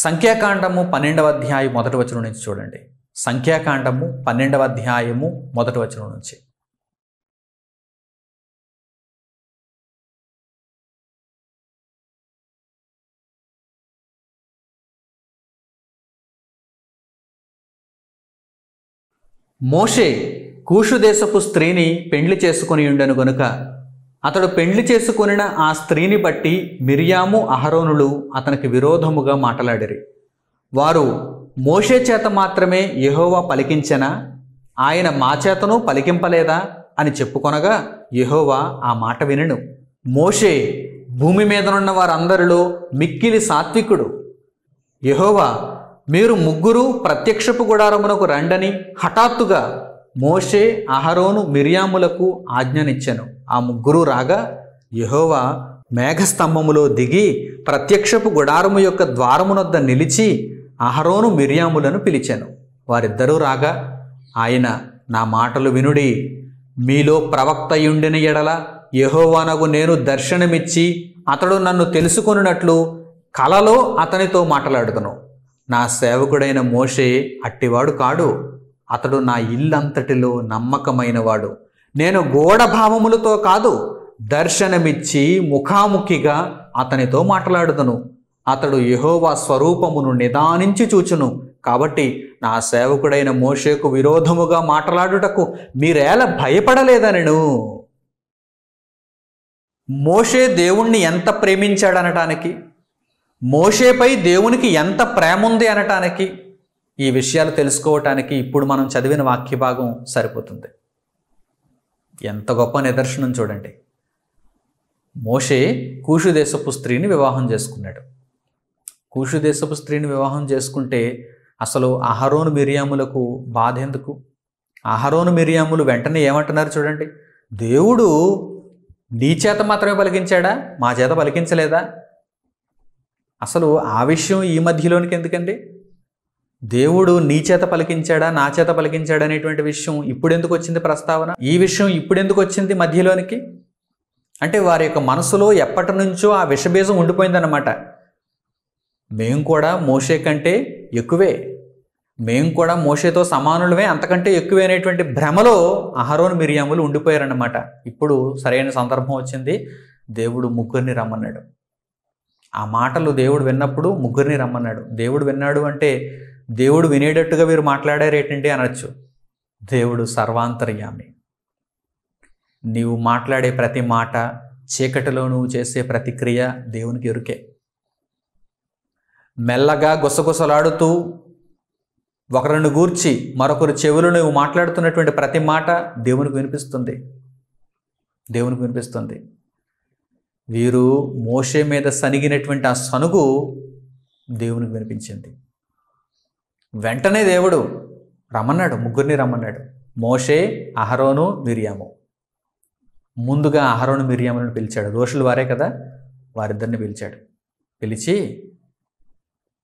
సంఖ్యాకాండము 12వ అధ్యాయం 1వ వచనం నుంచి చూడండి. సంఖ్యాకాండము 12వ అధ్యాయము 1వ వచనం నుంచి. మోషే కూషు దేశపు స్త్రీని పెండ్లి చేసుకొని ఉండెను గనుక అతడు పెండ్లి చేసుకొనిన ఆ స్త్రీని బట్టి మిర్యాము అహరోనులు అతనికి విరోధముగా మాట్లాడిరి. వారు మోషే చేత మాత్రమే యెహోవా పలికించెనా, ఆయన మా చేతను పలికింపలేదా అని చెప్పుకొనగా యెహోవా ఆ మాట వినెను. మోషే భూమి మీదనున్న వారందరిలో మిక్కిలి సాత్వికుడు. యెహోవా మీరు ముగ్గురు ప్రత్యక్షపు గుడారమునకు రండని హఠాత్తుగా మోషే అహరోను మిర్యాములకు ఆజ్ఞనిచ్చెను. ఆ ముగ్గురు రాగా యెహోవా మేఘస్తంభములో దిగి ప్రత్యక్షపు గుడారము యొక్క ద్వారమునొద్ద నిలిచి అహరోను మిర్యాములను పిలిచెను. వారిద్దరూ రాగా ఆయన, నా మాటలు వినుడి, మీలో ప్రవక్తయుండిన ఎడల యెహోవానగు నేను దర్శనమిచ్చి అతడు నన్ను తెలుసుకొనున్నట్లు కలలో అతనితో మాట్లాడుదును. నా సేవకుడైన మోషే అట్టివాడు కాడు, అతడు నా ఇల్లంతటిలో నమ్మకమైనవాడు. నేను గూఢభావములతో కాదు, దర్శనమిచ్చి ముఖాముఖిగా అతనితో మాట్లాడుదును. అతడు యెహోవా స్వరూపమును నిదానించి చూచును. కాబట్టి నా సేవకుడైన మోషేకు విరోధముగా మాట్లాడుటకు మీరేల భయపడలేదనెను. మోషే దేవుణ్ణి ఎంత ప్రేమించాడనటానికి, మోషేపై దేవునికి ఎంత ప్రేమ ఉంది అనటానికి ఈ విషయాలు తెలుసుకోవటానికి ఇప్పుడు మనం చదివిన వాక్య భాగం సరిపోతుంది. ఎంత గొప్ప నిదర్శనం చూడండి. మోషే కూషు దేశపు స్త్రీని వివాహం చేసుకున్నాడు. కూషు దేశపు స్త్రీని వివాహం చేసుకుంటే అసలు అహరోను మిర్యాములకు బాధ ఎందుకు? అహరోను మిర్యాములు వెంటనే ఏమంటున్నారు చూడండి, దేవుడు నీ చేత మాత్రమే పలికించాడా, మా చేత పలికించలేదా? అసలు ఆ విషయం ఈ మధ్యలోనికి ఎందుకండి? దేవుడు నీ చేత పలికించాడా, నా చేత పలికించాడా అనేటువంటి విషయం ఇప్పుడు ఎందుకు వచ్చింది ప్రస్తావన? ఈ విషయం ఇప్పుడు ఎందుకు వచ్చింది మధ్యలోనికి? అంటే వారి యొక్క మనసులో ఎప్పటి నుంచో ఆ విషబీజం ఉండిపోయిందన్నమాట. మేము కూడా మోషే కంటే ఎక్కువే, మేము కూడా మోషేతో సమానులమే, అంతకంటే ఎక్కువే అనేటువంటి భ్రమలో అహరోను మిర్యాములు ఉండిపోయారన్నమాట. ఇప్పుడు సరైన సందర్భం వచ్చింది, దేవుడు ముగ్గురిని రమ్మన్నాడు. ఆ మాటలు దేవుడు విన్నప్పుడు ముగ్గురిని రమ్మన్నాడు. దేవుడు విన్నాడు అంటే దేవుడు వినేటట్టుగా వీరు మాట్లాడారేటండి అనొచ్చు. దేవుడు సర్వాంతర్యామి. నీవు మాట్లాడే ప్రతి మాట, చీకటిలో నువ్వు చేసే ప్రతి క్రియ దేవునికి ఎరుకే. మెల్లగా గుసగుసలాడుతూ ఒకరిని గూర్చి మరొకరు చెవులు నువ్వు మాట్లాడుతున్నటువంటి ప్రతి మాట దేవునికి వినిపిస్తుంది, దేవునికి వినిపిస్తుంది. వీరు మోషే మీద సనిగినటువంటి ఆ సనుగు దేవునికి వినిపించింది. వెంటనే దేవుడు రమ్మన్నాడు, ముగ్గురిని రమ్మన్నాడు. మోషే, అహరోను, మిర్యాము. ముందుగా అహరోను మిర్యాములను పిలిచాడు. దోషులు వారే కదా, వారిద్దరిని పిలిచాడు. పిలిచి,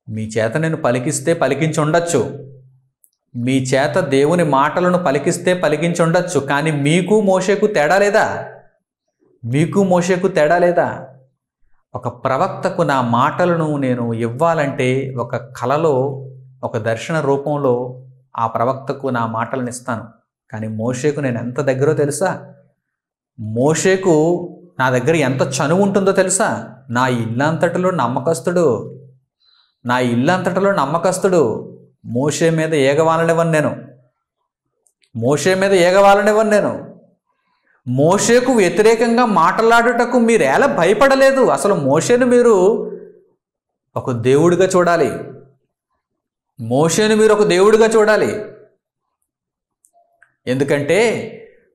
మీ చేత నేను పలికిస్తే పలికించి ఉండొచ్చు, మీ చేత దేవుని మాటలను పలికిస్తే పలికించి ఉండొచ్చు, కానీ మీకు మోషేకు తేడా లేదా? మీకు మోషేకు తేడా లేదా? ఒక ప్రవక్తకు నా మాటలను నేను ఇవ్వాలంటే ఒక కలలో, ఒక దర్శన రూపంలో ఆ ప్రవక్తకు నా మాటలను ఇస్తాను. కానీ మోషేకు నేను ఎంత దగ్గరో తెలుసా? మోషేకు నా దగ్గర ఎంత చనువు ఉంటుందో తెలుసా? నా ఇల్లంతటిలో నమ్మకస్తుడు, నా ఇల్లంతటిలో నమ్మకస్తుడు. మోషే మీద ఏగవాలనివ్వను నేను, మోషే మీద ఏగవాలనివ్వను నేను. మోషేకు వ్యతిరేకంగా మాట్లాడుటకు మీరు ఎలా భయపడలేదు? అసలు మోషేను మీరు ఒక దేవుడిగా చూడాలి, మోషేను మీరు ఒక దేవుడిగా చూడాలి. ఎందుకంటే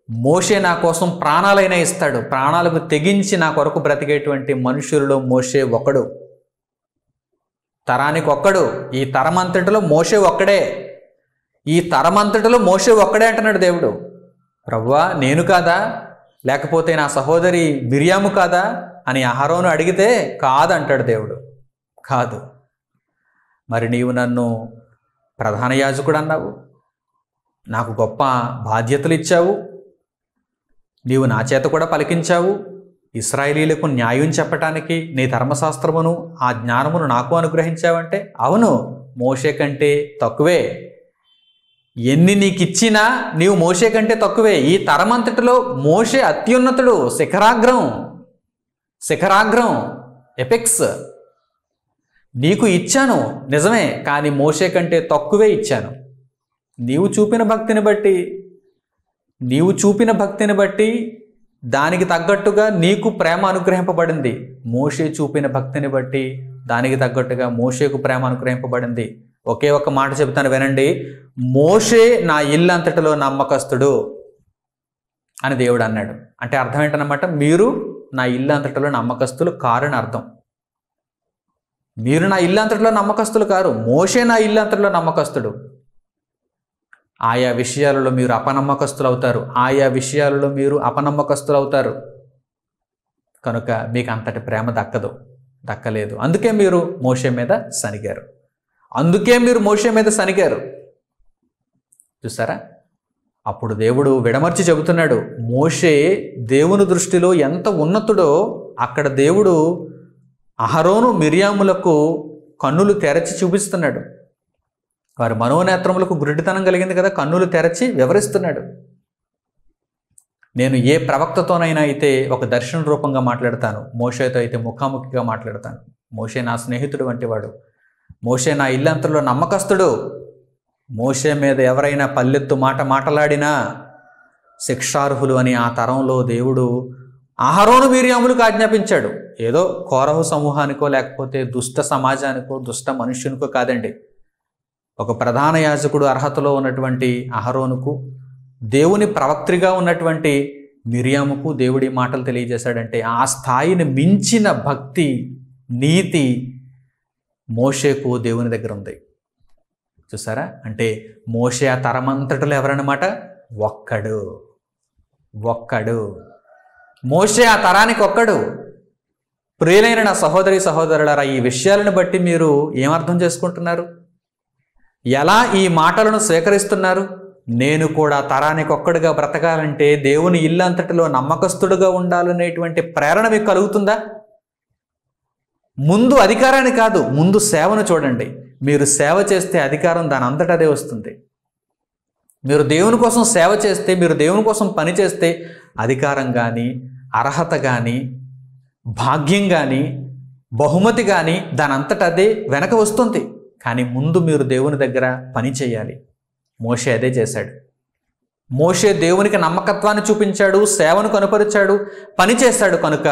మోషే నా కోసం ప్రాణాలైనా ఇస్తాడు, ప్రాణాలకు తెగించి నా కొరకు బ్రతికేటువంటి మనుషులలో మోషే ఒకడు, తరానికి ఒక్కడు. ఈ తరమంతటిలో మోషే ఒక్కడే, ఈ తరమంతటిలో మోషే ఒక్కడే అంటున్నాడు దేవుడు. ప్రభువా నేను కాదా, లేకపోతే నా సహోదరి మిర్యాము కాదా అని అహరోను అడిగితే కాదంటాడు దేవుడు. కాదు. మరి నీవు నన్ను ప్రధాన యాజకుడు అన్నావు, నాకు గొప్ప బాధ్యతలు ఇచ్చావు, నీవు నా చేత కూడా పలికించావు, ఇశ్రాయేలీయులకు న్యాయం చెప్పటానికి నీ ధర్మశాస్త్రమును ఆ జ్ఞానమును నాకు అనుగ్రహించావంటే అవును, మోషే కంటే తక్కువే. ఎన్ని నీకు ఇచ్చినా నీవు మోషే కంటే తక్కువే. ఈ తరమంతటిలో మోషే అత్యున్నతుడు, శిఖరాగ్రం, ఎపెక్స్. నీకు ఇచ్చాను నిజమే, కానీ మోషే కంటే తక్కువే ఇచ్చాను. నీవు చూపిన భక్తిని బట్టి దానికి తగ్గట్టుగా నీకు ప్రేమ అనుగ్రహింపబడింది. మోషే చూపిన భక్తిని బట్టి దానికి తగ్గట్టుగా మోషేకు ప్రేమ అనుగ్రహింపబడింది. ఒకే ఒక్క మాట చెబుతాను వినండి. మోషే నా ఇల్లంతటిలో నమ్మకస్తుడు అని దేవుడు అన్నాడు. అంటే అర్థం ఏంటన్నమాట, మీరు నా ఇల్లంతటిలో నమ్మకస్తులు కారని అర్థం. మీరు నా ఇల్లంతటిలో నమ్మకస్తులు కారు, మోషే నా ఇల్లంతటిలో నమ్మకస్తుడు. ఆయా విషయాలలో మీరు అపనమ్మకస్తులు అవుతారు. కనుక మీకు అంతటి ప్రేమ దక్కలేదు. అందుకే మీరు మోషే మీద సనిగారు. చూసారా? అప్పుడు దేవుడు విడమర్చి చెబుతున్నాడు, మోషే దేవుని దృష్టిలో ఎంత ఉన్నతుడో అక్కడ దేవుడు అహరోను మిర్యాములకు కన్నులు తెరచి చూపిస్తున్నాడు. వారి మనోనేత్రములకు గుడ్డితనం కలిగింది కదా, కన్నులు తెరచి వివరిస్తున్నాడు. నేను ఏ ప్రవక్తతోనైనా అయితే ఒక దర్శన రూపంగా మాట్లాడతాను, మోషేతో అయితే ముఖాముఖిగా మాట్లాడతాను. మోషే నా స్నేహితుడు వంటివాడు, మోషే నా ఇల్లంతలో నమ్మకస్తుడు. మోషే మీద ఎవరైనా పల్లెత్తు మాట్లాడినా శిక్షార్హులు అని ఆ తరంలో దేవుడు అహరోను మిర్యాములకు ఆజ్ఞాపించాడు. ఏదో కోరహు సమూహానికో లేకపోతే దుష్ట సమాజానికో దుష్ట మనుష్యునికో కాదండి. ఒక ప్రధాన యాజకుడు అర్హతలో ఉన్నటువంటి అహరోనుకు, దేవుని ప్రవక్త్రిగా ఉన్నటువంటి మిర్యాముకు దేవుడి మాటలు తెలియజేశాడంటే ఆ స్థాయిని మించిన భక్తి, నీతి మోషేకు దేవుని దగ్గర ఉంది. చూసారా? అంటే మోషే ఆ తరమంతటిలో ఎవరన్నమాట? ఒక్కడు. మోషే ఆ తరానికి ఒక్కడు. ప్రియులైన నా సహోదరి సహోదరులారా, ఈ విషయాలను బట్టి మీరు ఏమర్థం చేసుకుంటున్నారు? ఎలా ఈ మాటలను స్వీకరిస్తున్నారు? నేను కూడా తరానికి ఒక్కడుగా బ్రతకాలంటే దేవుని ఇల్లంతటిలో నమ్మకస్తుడుగా ఉండాలనేటువంటి ప్రేరణ మీకు కలుగుతుందా? ముందు అధికారాన్ని కాదు, ముందు సేవను చూడండి. మీరు సేవ చేస్తే అధికారం దాని అంతటా అదే వస్తుంది. మీరు దేవుని కోసం సేవ చేస్తే, మీరు దేవుని కోసం పని చేస్తే అధికారం కానీ, అర్హత కానీ, భాగ్యం కానీ, బహుమతి కానీ దాని అంతటా అదే వెనక వస్తుంది. కానీ ముందు మీరు దేవుని దగ్గర పని చేయాలి. మోషే అదే చేశాడు. మోషే దేవునికి నమ్మకత్వాన్ని చూపించాడు, సేవను కనుపరిచాడు, పని చేశాడు. కనుక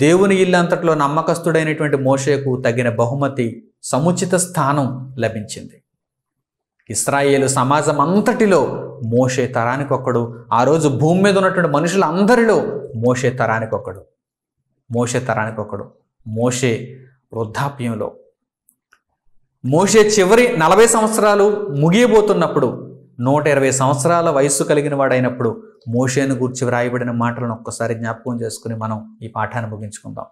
దేవుని ఇల్లంతట్లో నమ్మకస్తుడైనటువంటి మోషేకు తగిన బహుమతి, సముచిత స్థానం లభించింది. ఇశ్రాయేలు సమాజం అంతటిలో మోషే తరానికి ఒక్కడు. ఆ రోజు భూమి మీద ఉన్నటువంటి మనుషులందరిలో మోషే తరానికి ఒక్కడు. మోషే వృద్ధాప్యంలో, మోషే చివరి 40 సంవత్సరాలు ముగియబోతున్నప్పుడు, 120 సంవత్సరాల వయస్సు కలిగిన వాడైనప్పుడు మోషేను గూర్చి వ్రాయబడిన మాటలను ఒక్కసారి జ్ఞాపకం చేసుకుని మనం ఈ పాఠాన్ని ముగించుకుందాం.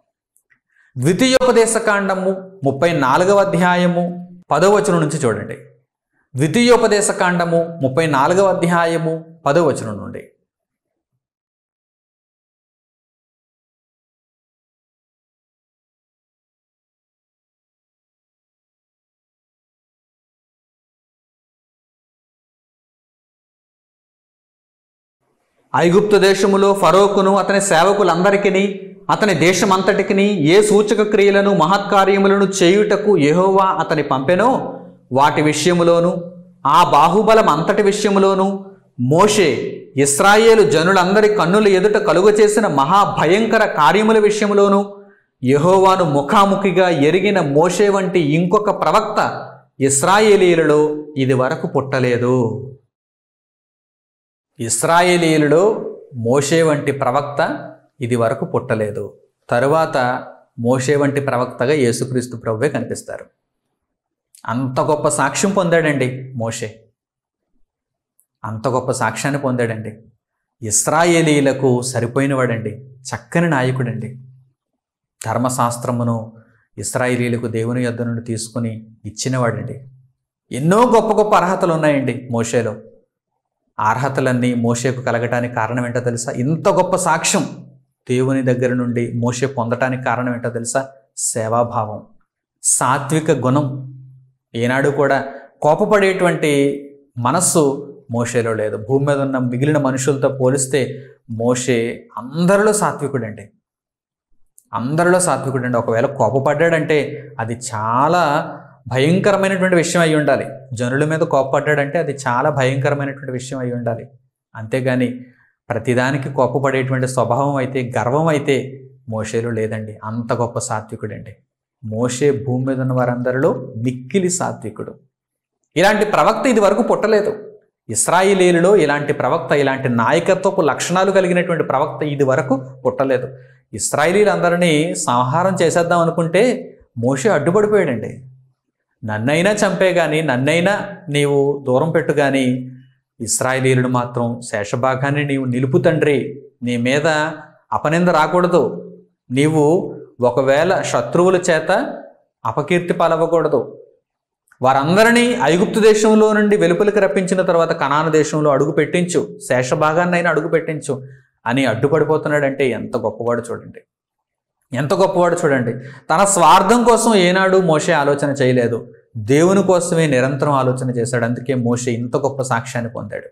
ద్వితీయోపదేశకాండము 34వ అధ్యాయము 10వ వచనం నుంచి చూడండి. ద్వితీయోపదేశకాండము 34వ అధ్యాయము 10వ వచనం నుండి. ఐగుప్తు దేశములో ఫరోకును అతని సేవకులందరికీ, అతని దేశమంతటికి ఏ సూచక క్రియలను మహత్కార్యములను చేయుటకు యెహోవా అతని పంపెనో వాటి విషయములోను, ఆ బాహుబలం అంతటి విషయములోను, మోషే ఇశ్రాయేలు జనులందరి కన్నుల ఎదుట కలుగచేసిన మహాభయంకర కార్యముల విషయములోను యెహోవాను ముఖాముఖిగా ఎరిగిన మోషే వంటి ఇంకొక ప్రవక్త ఇశ్రాయేలీయులలో ఇది వరకు పుట్టలేదు. ఇశ్రాయేలీయులలో మోషే వంటి ప్రవక్త ఇది వరకు పుట్టలేదు. తరువాత మోషే వంటి ప్రవక్తగా యేసుక్రీస్తు ప్రభువే కనిపిస్తారు. అంత గొప్ప సాక్ష్యం పొందాడండి మోషే, అంత గొప్ప సాక్ష్యాన్ని పొందాడండి. ఇశ్రాయేలీయులకు సరిపోయినవాడండి, చక్కని నాయకుడండి. ధర్మశాస్త్రమును ఇశ్రాయేలీయులకు దేవుని యొద్ద నుండి తీసుకుని ఇచ్చినవాడండి. ఎన్నో గొప్ప గొప్ప అర్హతలు ఉన్నాయండి మోషేలో. అర్హతలన్నీ మోషేకు కలగటానికి కారణం ఏంటో తెలుసా? ఇంత గొప్ప సాక్ష్యం దేవుని దగ్గర నుండి మోషే పొందటానికి కారణం ఏంటో తెలుసా? సేవాభావం, సాత్విక గుణం. ఏనాడు కూడా కోపపడేటువంటి మనస్సు మోషేలో లేదు. భూమి మీద ఉన్న మిగిలిన మనుషులతో పోలిస్తే మోషే అందరిలో సాత్వికుడండి, అందరిలో సాత్వికుడండి. ఒకవేళ కోపపడ్డాడంటే అది చాలా భయంకరమైనటువంటి విషయం అయి ఉండాలి. జనుల మీద కోపపడ్డాడంటే అది చాలా భయంకరమైనటువంటి విషయం అయి ఉండాలి. అంతేగాని ప్రతిదానికి కోపపడేటువంటి స్వభావం అయితే, గర్వం అయితే మోషేలో లేదండి. అంత గొప్ప సాత్వికుడండి మోషే. భూమి మీద ఉన్న వారందరిలో మిక్కిలి సాత్వికుడు. ఇలాంటి ప్రవక్త ఇది వరకు పుట్టలేదు. ఇశ్రాయేలీయులలో ఇలాంటి ప్రవక్త, ఇలాంటి నాయకత్వపు లక్షణాలు కలిగినటువంటి ప్రవక్త ఇది వరకు పుట్టలేదు. ఇశ్రాయేలీలందరినీ సంహారం చేసేద్దాం అనుకుంటే మోషే అడ్డుపడిపోయాడండి. నన్నైనా చంపే కానీ, నన్నైనా నీవు దూరం పెట్టు కానీ, ఇశ్రాయేలీయులను మాత్రం శేషభాగాన్ని నీవు నిలుపు తండ్రి, నీ మీద అపనింద రాకూడదు, నీవు ఒకవేళ శత్రువుల చేత అపకీర్తి పాలవ్వకూడదు, వారందరినీ ఐగుప్తు దేశంలో నుండి వెలుపలికి రప్పించిన తర్వాత కనాను దేశంలో అడుగు పెట్టించు, శేషభాగాన్నైనా అడుగు పెట్టించు అని అడ్డుపడిపోతున్నాడంటే ఎంత గొప్పవాడు చూడండి, ఎంత గొప్పవాడు చూడండి. తన స్వార్థం కోసం ఏనాడు మోషే ఆలోచన చేయలేదు, దేవుని కోసమే నిరంతరం ఆలోచన చేశాడు. అందుకే మోషే ఇంత గొప్ప సాక్ష్యాన్ని పొందాడు,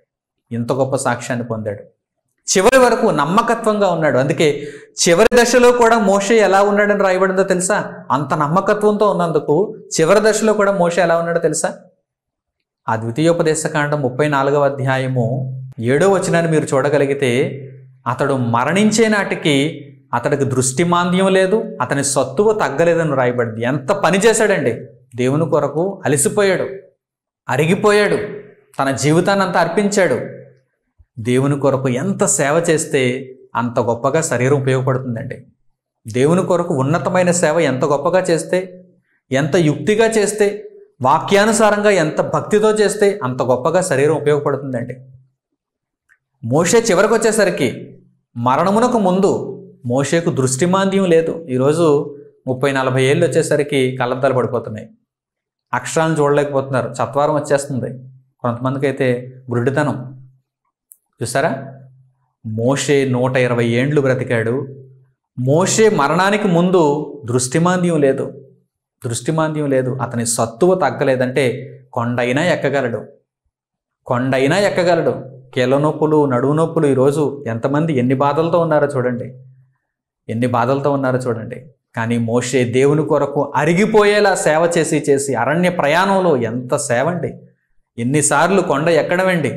ఇంత గొప్ప సాక్ష్యాన్ని పొందాడు. చివరి వరకు నమ్మకత్వంగా ఉన్నాడు. అందుకే చివరి దశలో కూడా మోషే ఎలా ఉన్నాడని రాయబడిందో తెలుసా? అంత నమ్మకత్వంతో ఉన్నందుకు చివరి దశలో కూడా మోషే ఎలా ఉన్నాడో తెలుసా? ఆ ద్వితీయోపదేశకాండం 34వ అధ్యాయము 7వ వచనాన్ని మీరు చూడగలిగితే, అతడు మరణించే నాటికి అతడికి దృష్టిమాంద్యం లేదు, అతని సత్తువ తగ్గలేదని రాయబడింది. ఎంత పని చేశాడండి దేవుని కొరకు, అలసిపోయాడు, అరిగిపోయాడు, తన జీవితాన్ని అంతా అర్పించాడు. దేవుని కొరకు ఎంత సేవ చేస్తే అంత గొప్పగా శరీరం ఉపయోగపడుతుందండి. దేవుని కొరకు ఉన్నతమైన సేవ ఎంత గొప్పగా చేస్తే, ఎంత యుక్తిగా చేస్తే, వాక్యానుసారంగా ఎంత భక్తితో చేస్తే అంత గొప్పగా శరీరం ఉపయోగపడుతుందండి. మోషే చివరికి వచ్చేసరికి, మరణమునకు ముందు మోషేకు దృష్టిమాంద్యం లేదు. ఈరోజు 30-40 ఏళ్ళు వచ్చేసరికి కళ్ళద్దాలు పడిపోతున్నాయి, అక్షరాలను చూడలేకపోతున్నారు, చత్వారం వచ్చేస్తుంది, కొంతమందికి అయితే గురుడితనం. చూసారా? మోషే 120 ఏండ్లు బ్రతికాడు. మోషే మరణానికి ముందు దృష్టిమాంద్యం లేదు, దృష్టిమాంద్యం లేదు, అతని సత్తువ తగ్గలేదంటే కొండైనా ఎక్కగలడు, కొండైనా ఎక్కగలడు. కీళ్ళ నొప్పులు, నడువు నొప్పులు, ఈరోజు ఎంతమంది ఎన్ని బాధలతో ఉన్నారో చూడండి, ఎన్ని బాధలతో ఉన్నారో చూడండి. కానీ మోషే దేవుని కొరకు అరిగిపోయేలా సేవ చేసి చేసి అరణ్య ప్రయాణంలో ఎంత సేవ అండి. ఎన్నిసార్లు కొండ ఎక్కడమండి,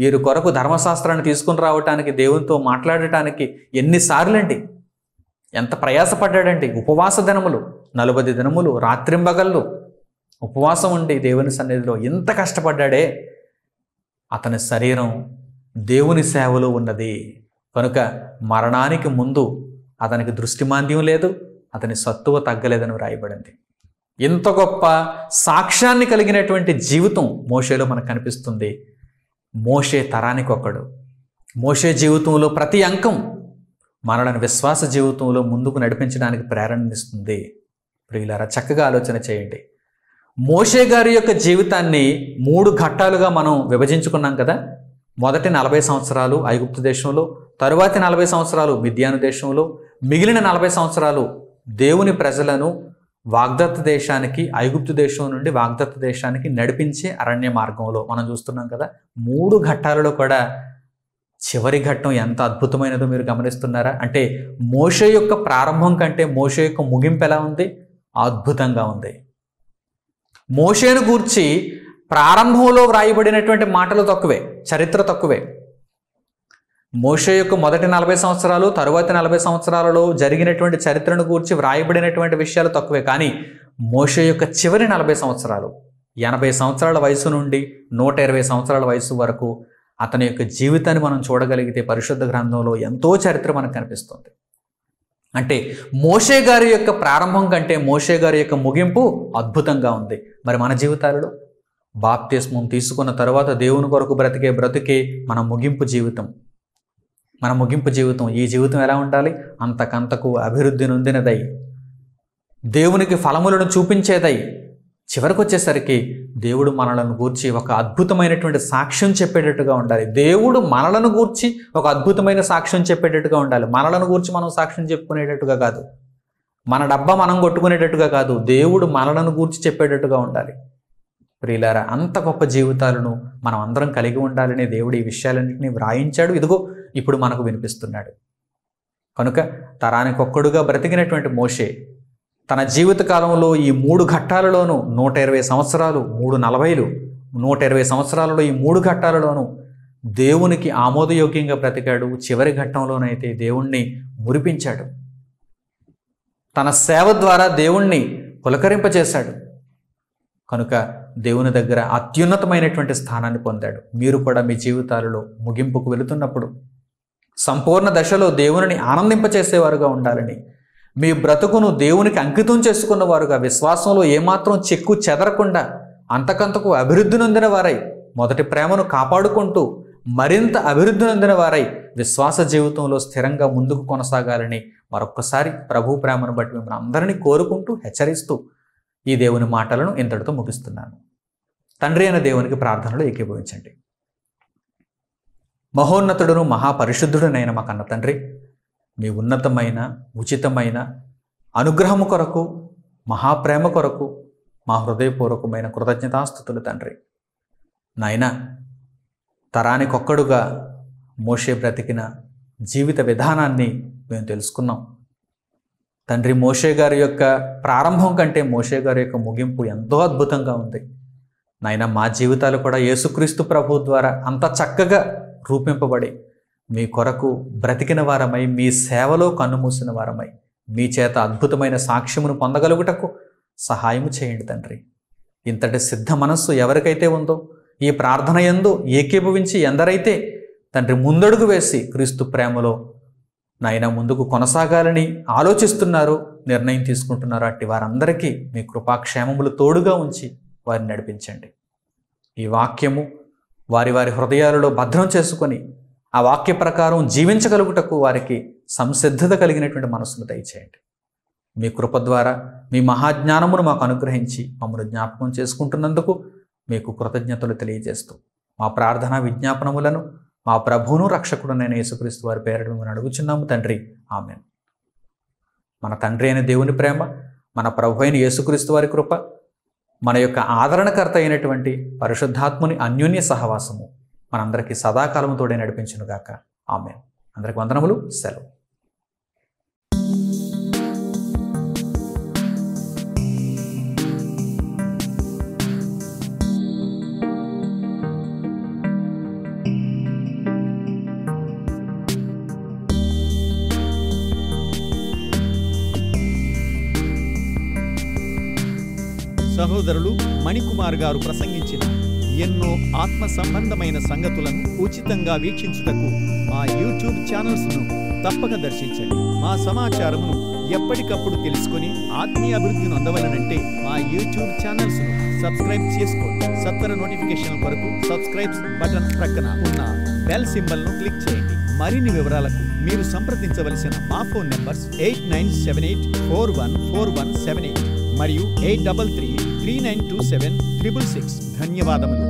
వీరి కొరకు ధర్మశాస్త్రాన్ని తీసుకుని రావటానికి, దేవునితో మాట్లాడటానికి ఎన్నిసార్లు అండి, ఎంత ప్రయాసపడ్డాడండి. ఉపవాస దినములు 40 దినములు రాత్రింబగళ్ళు ఉపవాసం ఉండి దేవుని సన్నిధిలో ఎంత కష్టపడ్డాడే. అతని శరీరం దేవుని సేవలో ఉన్నది కనుక మరణానికి ముందు అతనికి దృష్టిమాంద్యం లేదు, అతని సత్తువ తగ్గలేదని వ్రాయబడింది. ఇంత గొప్ప సాక్ష్యాన్ని కలిగినటువంటి జీవితం మోషేలో మనకు కనిపిస్తుంది. మోషే తరానికి ఒకడు. మోషే జీవితంలో ప్రతి అంకం మనలను విశ్వాస జీవితంలో ముందుకు నడిపించడానికి ప్రేరణనిస్తుంది. ప్రియులారా, చక్కగా ఆలోచన చేయండి. మోషే గారి యొక్క జీవితాన్ని 3 ఘట్టాలుగా మనం విభజించుకున్నాం కదా. మొదటి 40 సంవత్సరాలు ఐగుప్తు దేశంలో, తరువాతి 40 సంవత్సరాలు మిద్యాను దేశంలో, మిగిలిన 40 సంవత్సరాలు దేవుని ప్రజలను వాగ్దత్త దేశానికి, ఐగుప్తు దేశం నుండి వాగ్దత్త దేశానికి నడిపించే అరణ్య మార్గంలో మనం చూస్తున్నాం కదా. 3 ఘట్టాలలో కూడా చివరి ఘట్టం ఎంత అద్భుతమైనదో మీరు గమనిస్తున్నారా? అంటే మోషే యొక్క ప్రారంభం కంటే మోషే యొక్క ముగింపు ఎలా ఉంది? అద్భుతంగా ఉంది. మోషేను గూర్చి ప్రారంభంలో వ్రాయబడినటువంటి మాటలు తక్కువే, చరిత్ర తక్కువే. మోషే యొక్క మొదటి 40 సంవత్సరాలు, తరువాతి 40 సంవత్సరాలలో జరిగినటువంటి చరిత్రను గూర్చి వ్రాయబడినటువంటి విషయాలు తక్కువే. కానీ మోషే యొక్క చివరి 40 సంవత్సరాలు, 80 సంవత్సరాల వయసు నుండి 120 సంవత్సరాల వయసు వరకు అతని యొక్క జీవితాన్ని మనం చూడగలిగితే పరిశుద్ధ గ్రంథంలో ఎంతో చరిత్ర మనకు కనిపిస్తుంది. అంటే మోషే గారి యొక్క ప్రారంభం కంటే మోషే గారి యొక్క ముగింపు అద్భుతంగా ఉంది. మరి మన జీవితాలలో బాప్తిస్మం తీసుకున్న తర్వాత దేవుని కొరకు బ్రతికే మన ముగింపు జీవితం, మన ముగింపు జీవితం, ఈ జీవితం ఎలా ఉండాలి? అంతకంతకు అభివృద్ధి నొందినదై, దేవునికి ఫలములను చూపించేదై, చివరికి వచ్చేసరికి దేవుడు మనలను గూర్చి ఒక అద్భుతమైనటువంటి సాక్ష్యం చెప్పేటట్టుగా ఉండాలి. దేవుడు మనలను గూర్చి ఒక అద్భుతమైన సాక్ష్యం చెప్పేటట్టుగా ఉండాలి. మనలను గూర్చి మనం సాక్ష్యం చెప్పుకునేటట్టుగా కాదు, మన డబ్బా మనం కొట్టుకునేటట్టుగా కాదు, దేవుడు మనలను గూర్చి చెప్పేటట్టుగా ఉండాలి. ప్రియులారా, అంత గొప్ప జీవితాలను మనం అందరం కలిగి ఉండాలని దేవుడు ఈ విషయాలన్నింటినీ వ్రాయించాడు. ఇదిగో ఇప్పుడు మనకు వినిపిస్తున్నాడు. కనుక తరానికొక్కడుగా బ్రతికినటువంటి మోషే తన జీవిత కాలంలో ఈ 3 ఘట్టాలలోనూ 120 సంవత్సరాలు, 340, 120 సంవత్సరాలలో ఈ 3 ఘట్టాలలోనూ దేవునికి ఆమోదయోగ్యంగా బ్రతికాడు. చివరి ఘట్టంలోనైతే దేవుణ్ణి మురిపించాడు. తన సేవ ద్వారా దేవుణ్ణి పులకరింపచేశాడు. కనుక దేవుని దగ్గర అత్యున్నతమైనటువంటి స్థానాన్ని పొందాడు. మీరు కూడా మీ జీవితాలలో ముగింపుకు వెళుతున్నప్పుడు సంపూర్ణ దశలో దేవునిని ఆనందింపచేసేవారుగా ఉండాలని, మీ బ్రతుకును దేవునికి అంకితం చేసుకున్నవారుగా, విశ్వాసంలో ఏమాత్రం చెక్కు చెదరకుండా అంతకంతకు అభివృద్ధి నొందిన వారై, మొదటి ప్రేమను కాపాడుకుంటూ మరింత అభివృద్ధి నొందిన వారై విశ్వాస జీవితంలో స్థిరంగా ముందుకు కొనసాగాలని మరొక్కసారి ప్రభు ప్రేమను బట్టి మిమ్మల్ని అందరినీ కోరుకుంటూ హెచ్చరిస్తూ ఈ దేవుని మాటలను ఇంతటితో ముగిస్తున్నాను. తండ్రి అయిన దేవునికి ప్రార్థనలు ఏకీభవించండి. మహోన్నతుడును మహాపరిశుద్ధుడునైన మా కన్న తండ్రి, మీ ఉన్నతమైన ఉచితమైన అనుగ్రహము కొరకు, మహాప్రేమ కొరకు మా హృదయపూర్వకమైన కృతజ్ఞతాస్తుతులు తండ్రి. నాయన, తరానికొక్కడుగా మోషే బ్రతికిన జీవిత విధానాన్ని మేము తెలుసుకున్నాం తండ్రి. మోషే గారి యొక్క ప్రారంభం కంటే మోషే గారి యొక్క ముగింపు ఎంతో అద్భుతంగా ఉంది నాయన. మా జీవితాలు కూడా యేసుక్రీస్తు ప్రభు ద్వారా అంత చక్కగా రూపింపబడి మీ కొరకు బ్రతికిన వారమై, మీ సేవలో కన్నుమూసిన వారమై, మీ చేత అద్భుతమైన సాక్ష్యమును పొందగలుగుటకు సహాయము చేయండి తండ్రి. ఇంతటి సిద్ధ మనస్సు ఎవరికైతే ఉందో, ఈ ప్రార్థన యందు ఏకీభవించి ఎందరైతే తండ్రి ముందడుగు వేసి క్రీస్తు ప్రేమలో నాయన ముందుకు కొనసాగాలని ఆలోచిస్తున్నారో, నిర్ణయం తీసుకుంటున్నారో, అట్టి వారందరికీ మీ కృపాక్షేమములు తోడుగా ఉంచి వారిని నడిపించండి. ఈ వాక్యము వారి వారి హృదయాలలో భద్రం చేసుకొని ఆ వాక్య ప్రకారం జీవించగలుగుటకు వారికి సంసిద్ధత కలిగినటువంటి మనసును దయచేయండి. మీ కృప ద్వారా మీ మహాజ్ఞానమును మాకు అనుగ్రహించి మమ్మల్ని జ్ఞాపకం చేసుకుంటున్నందుకు మీకు కృతజ్ఞతలు తెలియజేస్తూ మా ప్రార్థనా విజ్ఞాపనములను మా ప్రభువును రక్షకుడునైన యేసుక్రీస్తు వారి పేరిట మేము అడుగుచున్నాము తండ్రి. ఆమేన్. మన తండ్రి అయిన దేవుని ప్రేమ, మన ప్రభు అయిన యేసుక్రీస్తు వారి కృప, మన యొక్క ఆదరణకర్త అయినటువంటి పరిశుద్ధాత్ముని అన్యోన్య సహవాసము మనందరికీ సదాకాలము తోడే నడిపించునుగాక. ఆమేన్. అందరికి వందనములు. సెలవు. సహోదరులు మణికుమార్ గారు ప్రసంగించిన ఎన్నో ఆత్మ సంబంధమైన సంగతులను ఉచితంగా వీక్షించుటకు మా యూట్యూబ్ ఛానల్స్ను తప్పక దర్శించండి. మా సమాచారమును ఎప్పటికప్పుడు తెలుసుకొని ఆత్మీయ అభివృద్ధిని అందవలనంటే మా యూట్యూబ్ ఛానల్స్ను సబ్స్క్రైబ్ చేసుకోండి. సత్వర నోటిఫికేషన్ కొరకు సబ్స్క్రైబ్ బటన్ ప్రక్కన ఉన్న బెల్ సింబల్ను క్లిక్ చేయండి. మరిన్ని వివరాలకు మీరు సంప్రదించవలసిన మా ఫోన్ నంబర్స్ 8978414178 మరియు 8333927666. ధన్యవాదములు.